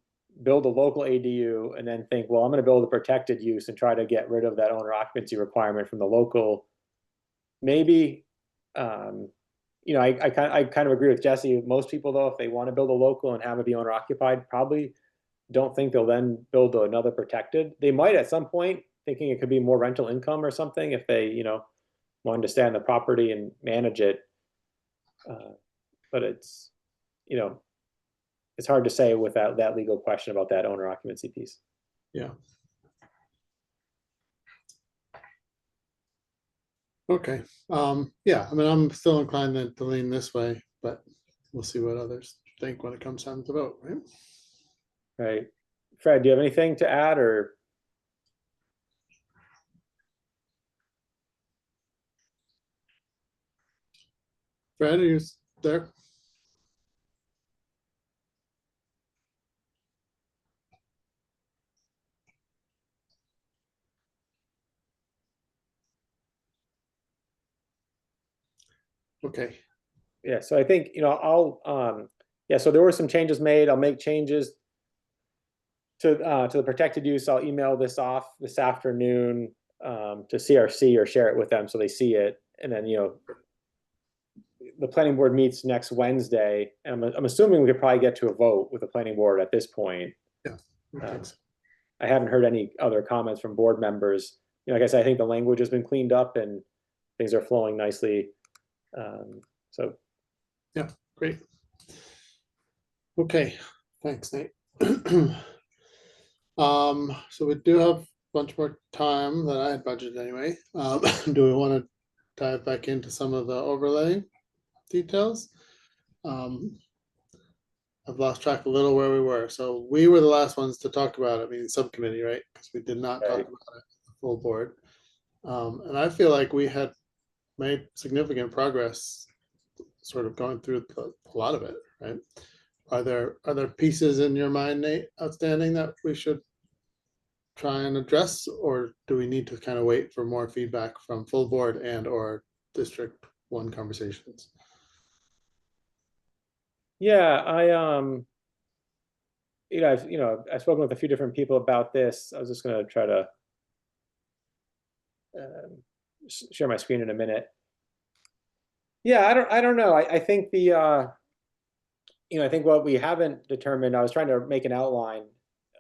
build a local ADU and then think, well, I'm going to build a protected use and try to get rid of that owner occupancy requirement from the local? Maybe. I kind of agree with Jesse. Most people, though, if they want to build a local and have it be owner occupied, probably don't think they'll then build another protected. They might at some point, thinking it could be more rental income or something if they, wanted to stay on the property and manage it. But it's, it's hard to say without that legal question about that owner occupancy piece. Yeah. Okay. Yeah, I mean, I'm still inclined to lean this way, but we'll see what others think when it comes time to vote, right? Right. Fred, do you have anything to add, or? Fred, are you there? Okay. Yeah, so I think, so there were some changes made. I'll make changes to the protected use. I'll email this off this afternoon to CRC or share it with them so they see it. And then, the planning board meets next Wednesday, and I'm assuming we could probably get to a vote with the planning board at this point. Yeah. Thanks. I haven't heard any other comments from board members. Like I said, I think the language has been cleaned up and things are flowing nicely. So. Yeah, great. Okay, thanks, Nate. So we do have a bunch more time than I had budgeted anyway. Do we want to dive back into some of the overlay details? I've lost track a little where we were. So we were the last ones to talk about it, I mean, subcommittee, right? Because we did not talk Right. about it, the full board. And I feel like we had made significant progress sort of going through a lot of it, right? Are there pieces in your mind, Nate, outstanding that we should try and address, or do we need to kind of wait for more feedback from full board and or District 1 conversations? Yeah, I've spoken with a few different people about this. I was just going to try to share my screen in a minute. Yeah, I don't know. I think I think what we haven't determined, I was trying to make an outline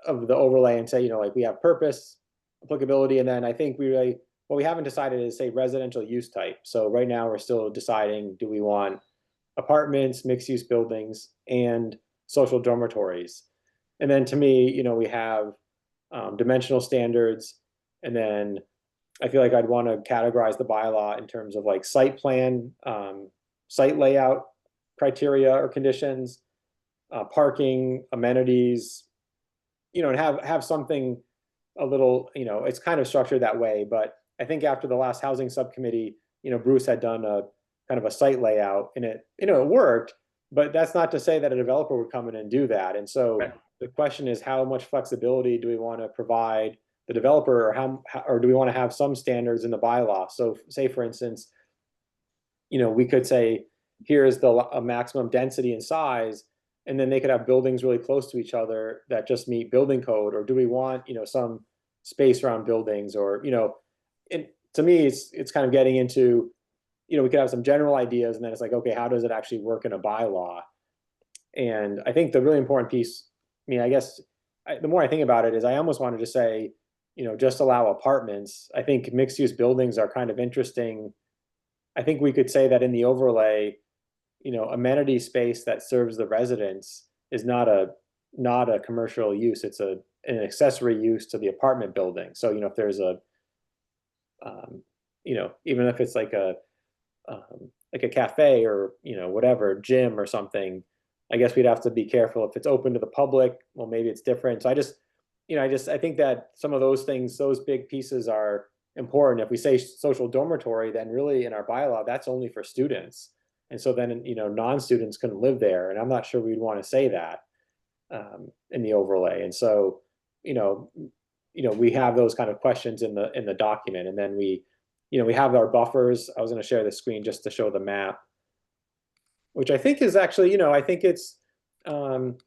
of the overlay and say, like we have purpose, applicability, and then I think what we haven't decided is say residential use type. So right now we're still deciding, do we want apartments, mixed use buildings, and social dormitories? And then to me, we have dimensional standards, and then I feel like I'd want to categorize the bylaw in terms of like site plan, site layout criteria or conditions, parking, amenities, and have something a little, it's kind of structured that way. But I think after the last housing subcommittee, Bruce had done a kind of a site layout, and it worked, but that's not to say that a developer would come in and do that. And so Right. The question is, how much flexibility do we want to provide the developer, or do we want to have some standards in the bylaw? So say, for instance, we could say, here's a maximum density and size, and then they could have buildings really close to each other that just meet building code, or do we want, some space around buildings, or, to me, it's kind of getting into, we could have some general ideas, and then it's like, okay, how does it actually work in a bylaw? And I think the really important piece, I guess the more I think about it is I almost wanted to say, just allow apartments. I think mixed use buildings are kind of interesting. I think we could say that in the overlay, amenity space that serves the residents is not a commercial use. It's an accessory use to the apartment building. So, if there's even if it's like a cafe or, whatever, gym or something, I guess we'd have to be careful. If it's open to the public, well, maybe it's different. So I think that some of those things, those big pieces are important. If we say social dormitory, then really in our bylaw, that's only for students. And so then, non-students couldn't live there. And I'm not sure we'd want to say that in the overlay. And so, we have those kind of questions in the document. And then we have our buffers. I was going to share the screen just to show the map, which I think is actually, I think it's, and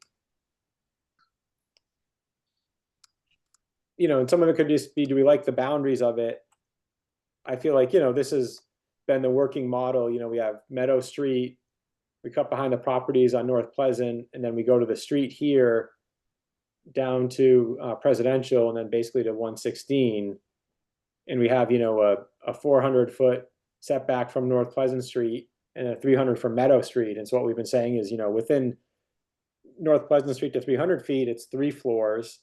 some of it could just be, do we like the boundaries of it? I feel like, this has been the working model. We have Meadow Street, we cut behind the properties on North Pleasant, and then we go to the street here down to Presidential, and then basically to 116. And we have, a 400-foot setback from North Pleasant Street and a 300 from Meadow Street. And so what we've been saying is, within North Pleasant Street to 300 feet, it's 3 floors.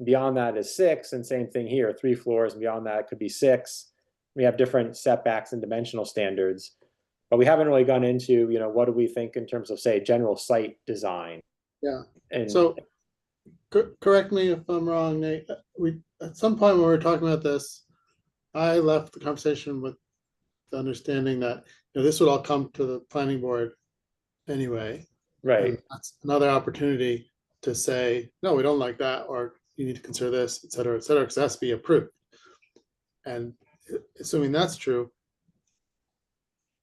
Beyond that is 6, and same thing here, 3 floors, and beyond that could be 6. We have different setbacks and dimensional standards, but we haven't really gone into, what do we think in terms of, say, general site design? Yeah. And so correct me if I'm wrong, Nate. We, at some point when we were talking about this, I left the conversation with the understanding that this would all come to the planning board anyway. right. And that's another opportunity to say, no, we don't like that, or you need to consider this, et cetera, because it has to be approved. And assuming that's true,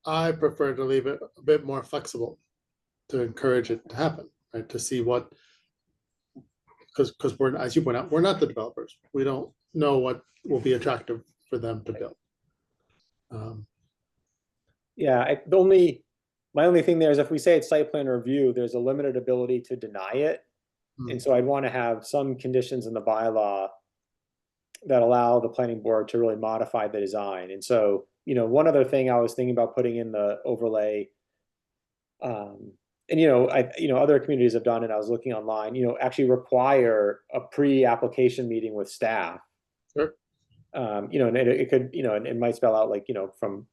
I prefer to leave it a bit more flexible to encourage it to happen, right? To see what, because we're, as you point out, we're not the developers. We don't know what will be attractive for them to build. Yeah, my only thing there is if we say it's site plan review, there's a limited ability to deny it. And so I'd want to have some conditions in the bylaw that allow the planning board to really modify the design. And so, one other thing I was thinking about putting in the overlay, and other communities have done it. I was looking online, actually require a pre-application meeting with staff. Sure. And it could, and it might spell out like, from,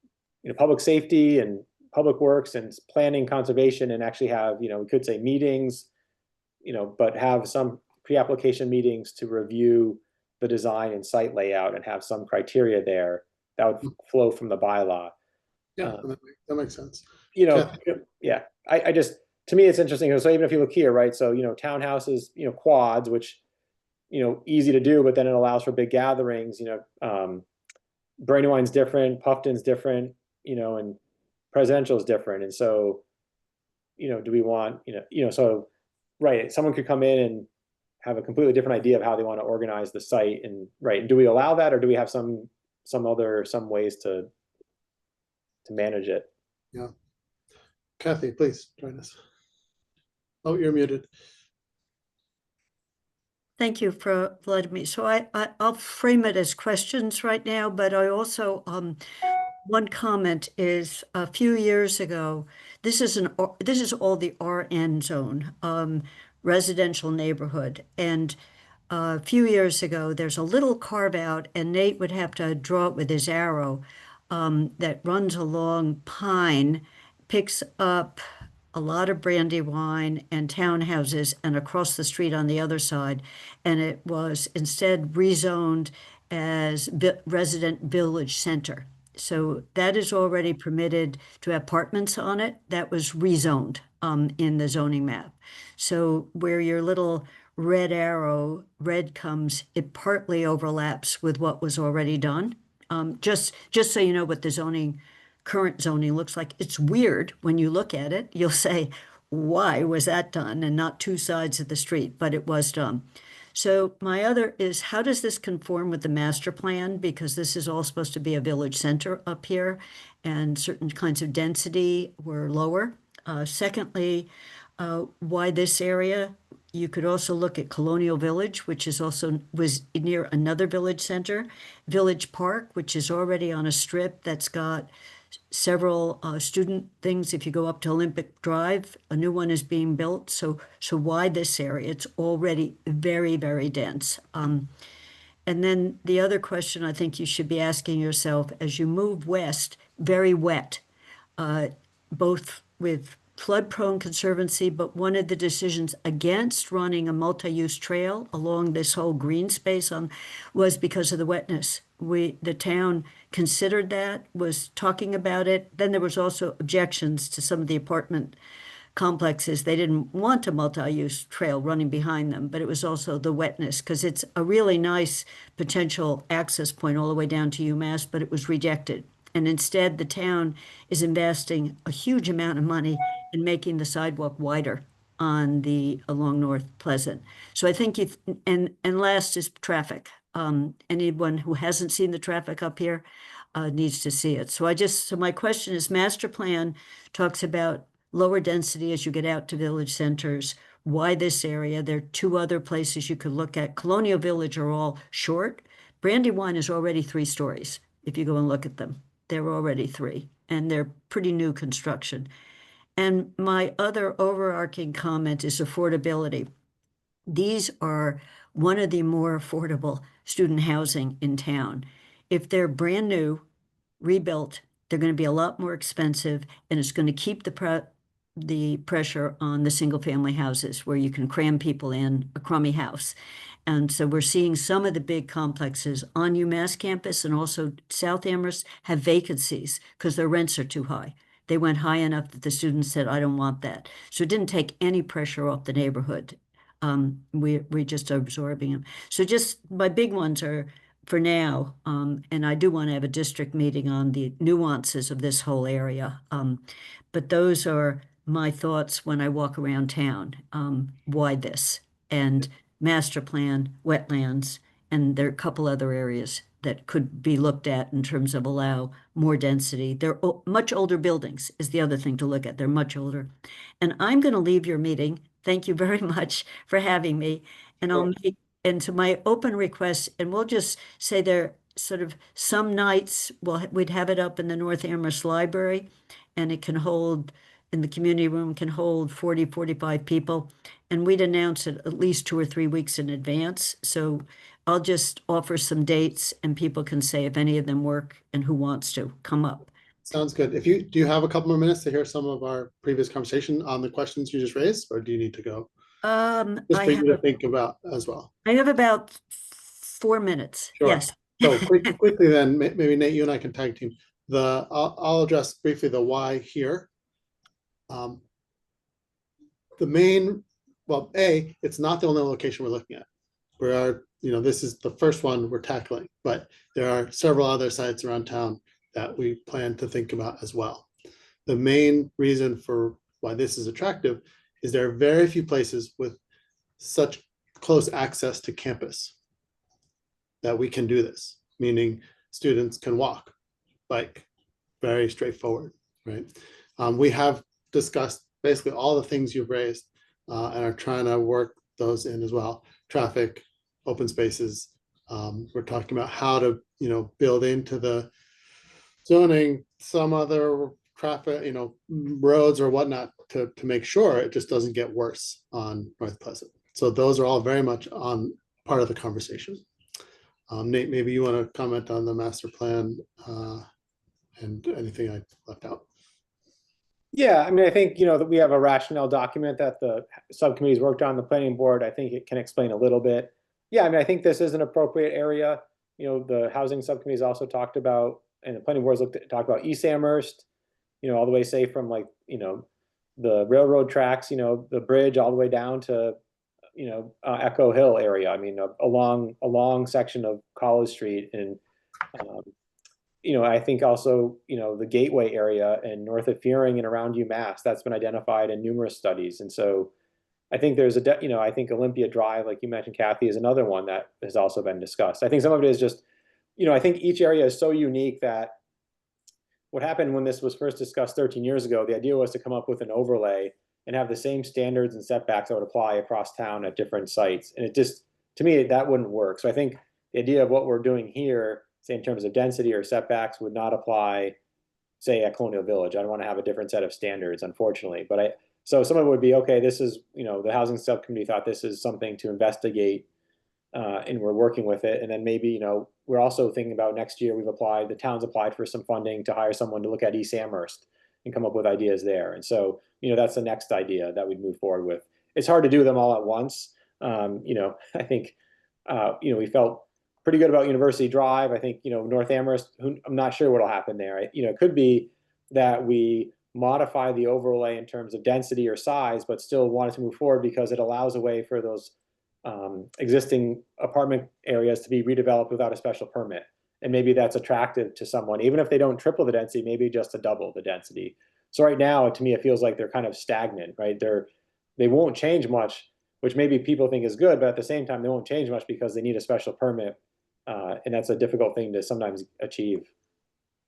public safety and public works and planning, conservation, and actually have, we could say meetings, but have some pre-application meetings to review the design and site layout and have some criteria there that would flow from the bylaw. Yeah, that makes sense. Yeah, I just, to me, it's interesting. So even if you look here, right? So, townhouses, quads, which, easy to do, but then it allows for big gatherings, Brandywine's different, Puffton's different, and Presidential is different. And so, do we want, so, right, someone could come in and have a completely different idea of how they want to organize the site, and right, do we allow that, or do we have some ways to manage it? Yeah. Kathy, please join us. Oh, you're muted. Thank you for letting me. So I'll frame it as questions right now, but I also, one comment is a few years ago, this is all the RN zone, residential neighborhood. And a few years ago, there's a little carve out, and Nate would have to draw it with his arrow, that runs along Pine, picks up a lot of Brandywine and townhouses, and across the street on the other side. And it was instead rezoned as resident village center. So that is already permitted to have apartments on it. That was rezoned in the zoning map. So where your little red arrow, red comes, it partly overlaps with what was already done. Just so you know what the current zoning looks like. It's weird when you look at it. You'll say, why was that done? And not 2 sides of the street, but it was done. So my other is, how does this conform with the master plan? Because this is all supposed to be a village center up here, and certain kinds of density were lower. Secondly, why this area? You could also look at Colonial Village, which is also was near another village center. Village Park, which is already on a strip that's got several student things. If you go up to Olympic Drive, a new one is being built. So why this area? It's already very, very dense. And then the other question I think you should be asking yourself as you move west, very wet, both with flood-prone conservancy, but one of the decisions against running a multi-use trail along this whole green space was because of the wetness. The town considered that, was talking about it. Then there was also objections to some of the apartment complexes. They didn't want a multi-use trail running behind them, but it was also the wetness, because it's a really nice potential access point all the way down to UMass, but it was rejected. And instead, the town is investing a huge amount of money in making the sidewalk wider along North Pleasant. So I think and last is traffic. Anyone who hasn't seen the traffic up here needs to see it. So my question is, master plan talks about lower density as you get out to village centers. Why this area? There are two other places you could look at. Colonial Village are all short. Brandywine is already 3 stories. If you go and look at them, they're already 3, and they're pretty new construction. And my other overarching comment is affordability. These are one of the more affordable student housing in town. If they're brand new, rebuilt, they're going to be a lot more expensive, and it's going to keep the pressure on the single family houses where you can cram people in a crummy house. And so we're seeing some of the big complexes on UMass campus and also South Amherst have vacancies because their rents are too high. They went high enough that the students said, I don't want that. So it didn't take any pressure off the neighborhood. We just are absorbing them. So just my big ones are for now, and I do want to have a district meeting on the nuances of this whole area. But those are my thoughts when I walk around town. Why this? And master plan, wetlands, and there are a couple other areas that could be looked at in terms of allow more density. They're much older buildings is the other thing to look at. They're much older. And I'm going to leave your meeting. Thank you very much for having me. And I'll make into my open request, and we'll just say there sort of some nights we'd have it up in the North Amherst Library, and it can hold in the community room can hold 40, 45 people. And we'd announce it at least 2 or 3 weeks in advance. So I'll just offer some dates and people can say if any of them work and who wants to come up. Sounds good. Do you have a couple more minutes to hear some of our previous conversation on the questions you just raised, or do you need to go? Just for you to think about as well. I have about 4 minutes. Sure. Yes. So quickly then, maybe Nate, you and I can tag team. I'll address briefly the why here. The main, well, it's not the only location we're looking at. This is the first one we're tackling, but there are several other sites around town that we plan to think about as well. The main reason for why this is attractive is there are very few places with such close access to campus that we can do this, meaning students can walk, bike, very straightforward, right? We have discussed basically all the things you've raised and are trying to work those in as well. Traffic, open spaces. We're talking about how to, build into the zoning some other traffic, roads or whatnot to make sure it just doesn't get worse on North Pleasant. So those are all very much on part of the conversation. Nate, maybe you want to comment on the master plan and anything I left out. Yeah, I mean, I think, that we have a rationale document that the subcommittee's worked on, the planning board. I think it can explain a little bit. Yeah, I mean, I think this is an appropriate area. The housing subcommittee's also talked about, and the planning board's talked about East Amherst, all the way, say, from like, the railroad tracks, the bridge all the way down to, Echo Hill area. I mean, a long section of College Street and, I think also, the Gateway area and north of Fearing and around UMass, that's been identified in numerous studies. And so I think there's I think Olympia Drive, like you mentioned, Kathy, is another one that has also been discussed. I think some of it is just, I think each area is so unique that what happened when this was first discussed 13 years ago, the idea was to come up with an overlay and have the same standards and setbacks that would apply across town at different sites. And it just, to me, that wouldn't work. So I think the idea of what we're doing here, say in terms of density or setbacks, would not apply, say, at Colonial Village. I don't want to have a different set of standards, unfortunately. But so someone would be, okay, this is, the housing subcommittee thought this is something to investigate, and we're working with it. And then maybe, we're also thinking about next year, the town's applied for some funding to hire someone to look at East Amherst and come up with ideas there. And so, that's the next idea that we'd move forward with. It's hard to do them all at once. I think, we felt pretty good about University Drive. I think, North Amherst, I'm not sure what'll happen there. It could be that we modify the overlay in terms of density or size, but still wanted to move forward because it allows a way for those existing apartment areas to be redeveloped without a special permit. And maybe that's attractive to someone, even if they don't triple the density, maybe just to double the density. So right now, to me, it feels like they're kind of stagnant, right? They won't change much, which maybe people think is good, but at the same time, they won't change much because they need a special permit. And that's a difficult thing to sometimes achieve.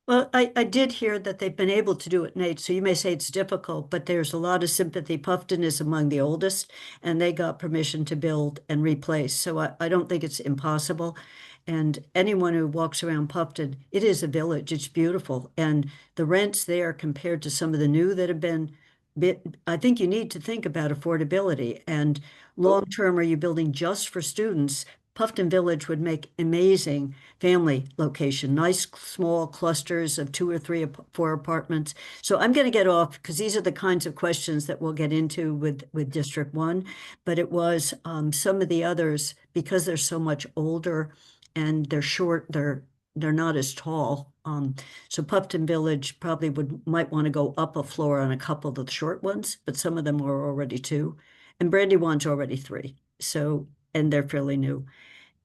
Well, I did hear that they've been able to do it, Nate, so you may say it's difficult, but there's a lot of sympathy. Puffton is among the oldest, and they got permission to build and replace. So I don't think it's impossible. And anyone who walks around Puffton, it is a village. It's beautiful. And the rents there compared to some of the new that have been I think you need to think about affordability. And long term, are you building just for students? Puffton Village would make amazing family location, nice small clusters of 2 or 3 or 4 apartments. So I'm going to get off because these are the kinds of questions that we'll get into with District 1. But it was some of the others, because they're so much older and they're short, they're not as tall. So Puffton Village probably might want to go up a floor on a couple of the short ones, but some of them are already 2. And Brandywine's already 3. So, and they're fairly new.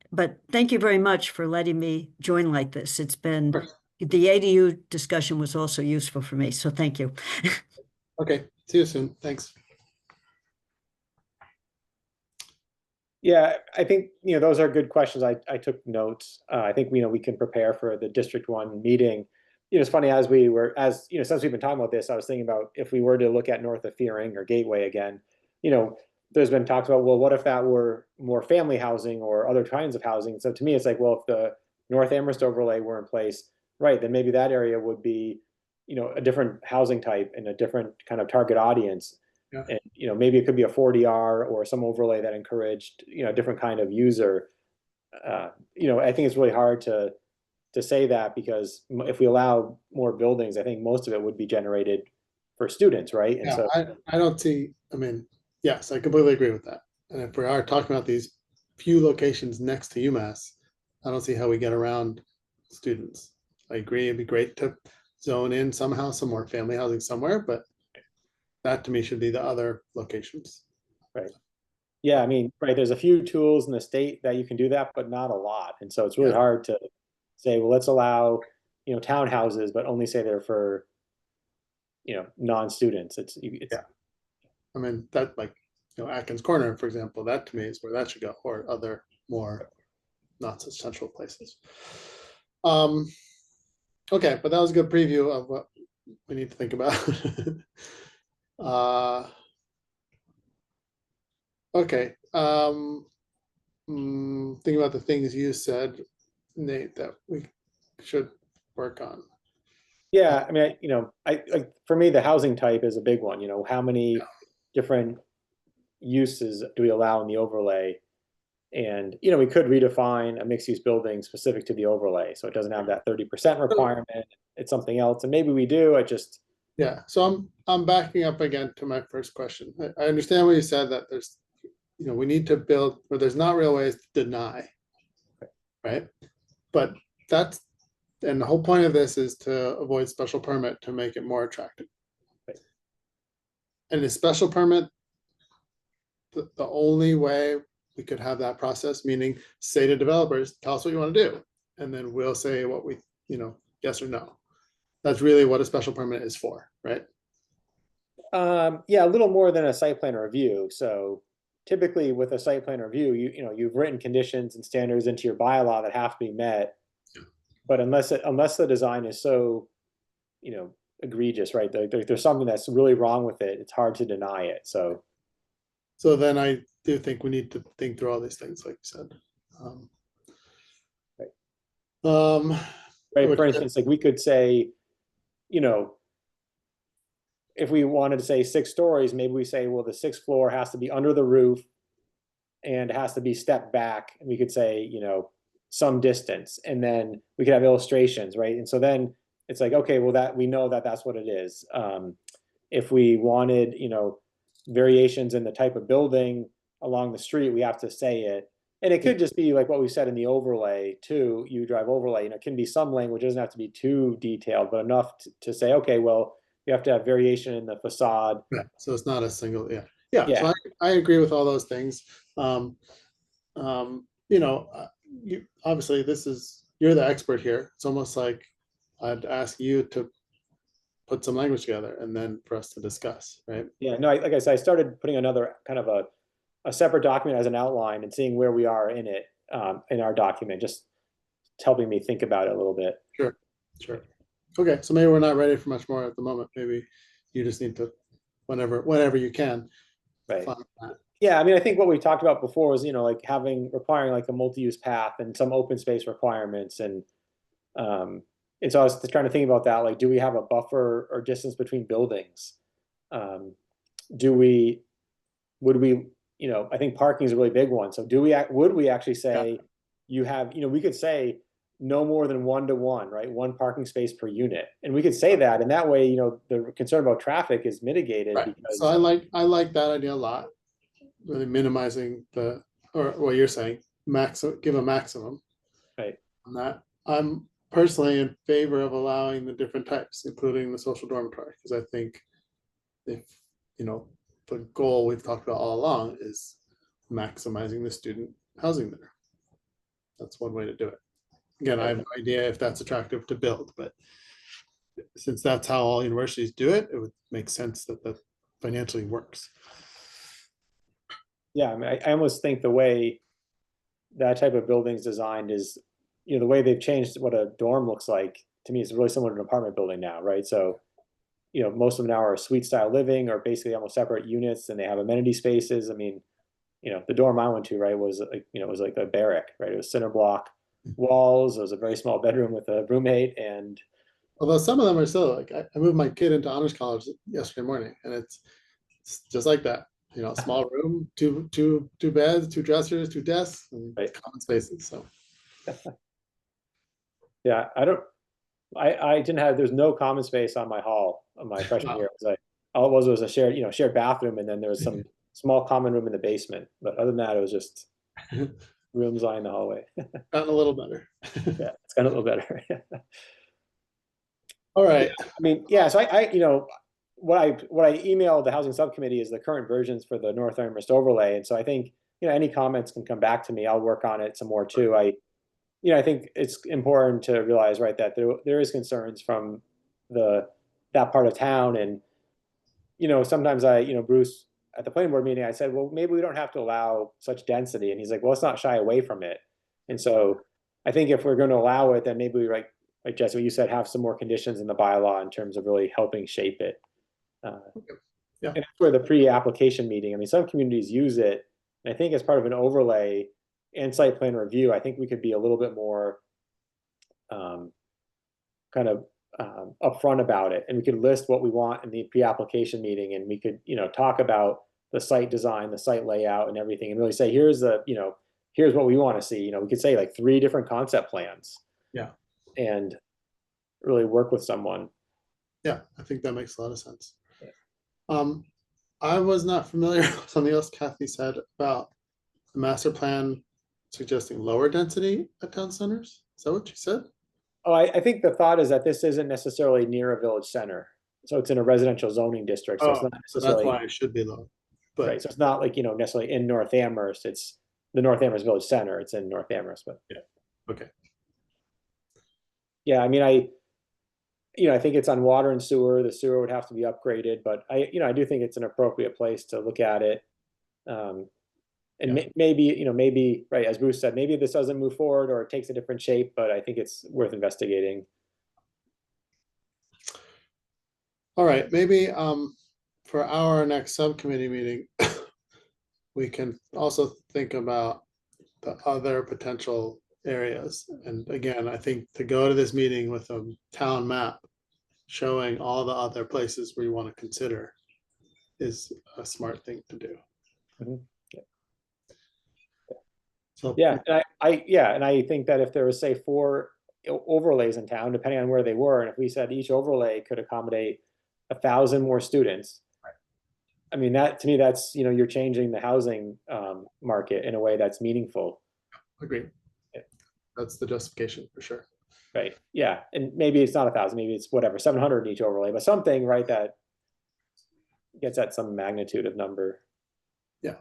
But thank you very much for letting me join like this. It's been, the ADU discussion was also useful for me, so thank you. Okay, see you soon. Thanks. Yeah, I think, those are good questions. I took notes. I think, we can prepare for the District 1 meeting. It's funny, since we've been talking about this, I was thinking about if we were to look at north of Fearing or Gateway again, there's been talks about, well, what if that were more family housing or other kinds of housing? So to me, it's like, well, if the North Amherst overlay were in place, right, then maybe that area would be, a different housing type and a different kind of target audience. Yeah. And, maybe it could be a 40R or some overlay that encouraged, a different kind of user. I think it's really hard to say that because if we allow more buildings, I think most of it would be generated for students, right? And Yeah, so I don't see, yes, I completely agree with that. And if we are talking about these few locations next to UMass, I don't see how we get around students. I agree, it'd be great to zone in somehow some more family housing somewhere, but that to me should be the other locations. Right. Yeah, right, there's a few tools in the state that you can do that, but not a lot. And so it's really hard to say, well, let's allow, townhouses, but only say they're for, non-students. It's That Atkins Corner, for example, that to me is where that should go, or other more not so central places. Okay, but that was a good preview of what we need to think about. Okay. Think about the things you said, Nate, that we should work on. Yeah, for me, the housing type is a big one. How many different uses do we allow in the overlay? And, we could redefine a mixed-use building specific to the overlay. So it doesn't have that 30% requirement. It's something else. And maybe we do, Yeah, so I'm backing up again to my first question. I understand what you said, that there's, we need to build where there's not real ways to deny, right? But and the whole point of this is to avoid special permit to make it more attractive. Right. And the special permit, the only way we could have that process, meaning say to developers, tell us what you want to do, and then we'll say what we, yes or no. That's really what a special permit is for, right? Yeah, a little more than a site plan review. So typically with a site plan review, you've written conditions and standards into your bylaw that have to be met. Yeah. But unless the design is so, egregious, right? There's something that's really wrong with it. It's hard to deny it. So then I do think we need to think through all these things, like you said. Right. Which- For instance, like we could say, you know, if we wanted to say 6 stories, maybe we say, well, the 6th floor has to be under the roof and has to be stepped back. And we could say, you know, some distance, and then we could have illustrations, right? And so then it's like, okay, well, that we know that that's what it is. If we wanted, you know, variations in the type of building along the street, we have to say it. And it could just be like what we said in the overlay too, U drive overlay, you know, it can be some language, it doesn't have to be too detailed, but enough to say, okay, well, you have to have variation in the facade. Yeah, so it's not a single, yeah. So Yeah. I agree with all those things. You know, you obviously you're the expert here. It's almost like I'd ask you to put some language together and then for us to discuss, right? Yeah, no, like I said, I started putting another kind of a separate document as an outline and seeing where we are in it, in our document, just helping me think about it a little bit. Sure. Okay, so maybe we're not ready for much more at the moment. Maybe you just need to, whenever you can. Right. find that. Yeah, I mean, I think what we talked about before was, you know, like requiring like a multi-use path and some open space requirements. And so I was trying to think about that, like, do we have a buffer or distance between buildings? Would we, you know, I think parking is a really big one. So would we actually say you have, you know, we could say no more than 1-to-1, right? 1 parking space per unit. And we could say that, and that way, you know, the concern about traffic is mitigated. Right. Because So I like that idea a lot. Really minimizing or what you're saying, give a maximum. Right. On that. I'm personally in favor of allowing the different types, including the social dormitory, because I think if, you know, the goal we've talked about all along is maximizing the student housing there. That's one way to do it. Again, I have no idea if that's attractive to build, but since that's how all universities do it, it would make sense that that financially works. Yeah, I mean, I almost think the way that type of building is designed is, you know, the way they've changed what a dorm looks like, to me, is really similar to an apartment building now, right? So, you know, most of them now are suite style living or basically almost separate units, and they have amenity spaces. I mean, you know, the dorm I went to, right, was like, you know, it was like a barrack, right? It was cinder block walls. It was a very small bedroom with a roommate. And Although some of them are still like, I moved my kid into honors college yesterday morning, and it's just like that. You know, small room, two beds, 2 dressers, 2 desks, and Right. common spaces. So yeah, I didn't have, there's no common space on my hall of my freshman year. It was like, all it was a shared, you know, shared bathroom, and then there was some small common room in the basement. But other than that, it was just rooms lying in the hallway. gotten a little better. Yeah, it's gotten a little better. All right. I mean, yeah, so I you know, what I emailed the housing subcommittee is the current versions for the North Amherst overlay. And so I think, you know, any comments can come back to me. I'll work on it some more too. You know, I think it's important to realize, right, that there is concerns from that part of town. And, you know, sometimes you know, Bruce, at the planning board meeting, I said, well, maybe we don't have to allow such density. And he's like, well, let's not shy away from it. And so I think if we're going to allow it, then maybe we, like Jesse, what you said, have some more conditions in the bylaw in terms of really helping shape it. Yeah. And that's where the pre-application meeting, I mean, some communities use it, and I think as part of an overlay and site plan review, I think we could be a little bit more kind of upfront about it, and we could list what we want in the pre-application meeting, and we could, you know, talk about the site design, the site layout, and everything, and really say, here's what we want to see. You know, we could say like 3 different concept plans. Yeah. And really work with someone. Yeah, I think that makes a lot of sense. I was not familiar with something else Kathy said about the master plan suggesting lower density at town centers. Is that what you said? Oh, I think the thought is that this isn't necessarily near a village center. So it's in a residential zoning district. So it's not So necessarily, that's why it should be low. But right. So it's not like, you know, necessarily in North Amherst. It's the North Amherst Village Center. It's in North Amherst, but yeah. Okay. Yeah, I mean, you know, I think it's on water and sewer. The sewer would have to be upgraded, but you know, I do think it's an appropriate place to look at it. And maybe, you know, maybe, right, as Bruce said, maybe this doesn't move forward or it takes a different shape, but I think it's worth investigating. All right, maybe for our next subcommittee meeting, we can also think about the other potential areas. And again, I think to go to this meeting with a town map showing all the other places we want to consider is a smart thing to do. Mhm. So Yeah, and I think that if there was, say, 4 overlays in town, depending on where they were, and if we said each overlay could accommodate 1,000 more students, I mean, that to me, that's, you're changing the housing market in a way that's meaningful. agreed. Yeah. That's the justification for sure. Right. Yeah. And maybe it's not 1,000, maybe it's whatever, 700 in each overlay, but something, right, that gets at some magnitude of number. Yeah.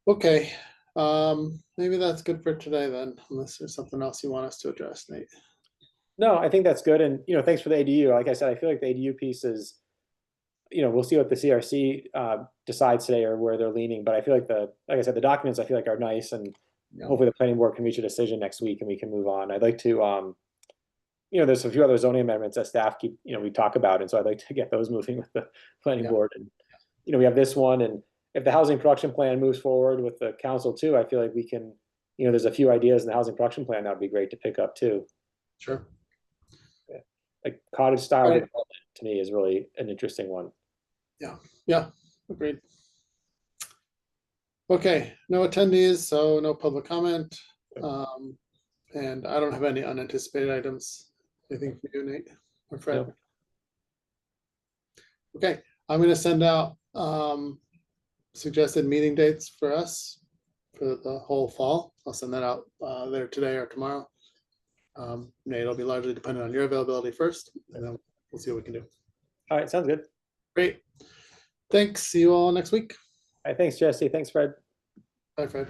Okay. Maybe that's good for today then, unless there's something else you want us to address, Nate. No, I think that's good. And, thanks for the ADU. Like I said, I feel like the ADU piece is, we'll see what the CRC decides today or where they're leaning. But I feel like like I said, the documents I feel like are nice, and Yeah. hopefully the planning board can reach a decision next week and we can move on. I'd like to, there's a few other zoning amendments that staff keep, we talk about. And so I'd like to get those moving with the planning Yeah. board. And, we have this one, and if the housing production plan moves forward with the council too, I feel like we can, there's a few ideas in the housing production plan that would be great to pick up too. Sure. Like cottage style Right. development to me is really an interesting one. Yeah, agreed. Okay, no attendees, so no public comment. And I don't have any unanticipated items. Anything for you, Nate or Fred? No. Okay, I'm gonna send out suggested meeting dates for us for the whole fall. I'll send that out there today or tomorrow. Nate, it'll be largely dependent on your availability first, and then we'll see what we can do. All right, sounds good. Great. Thanks. See you all next week. All right, thanks, Jesse. Thanks, Fred. Bye, Fred.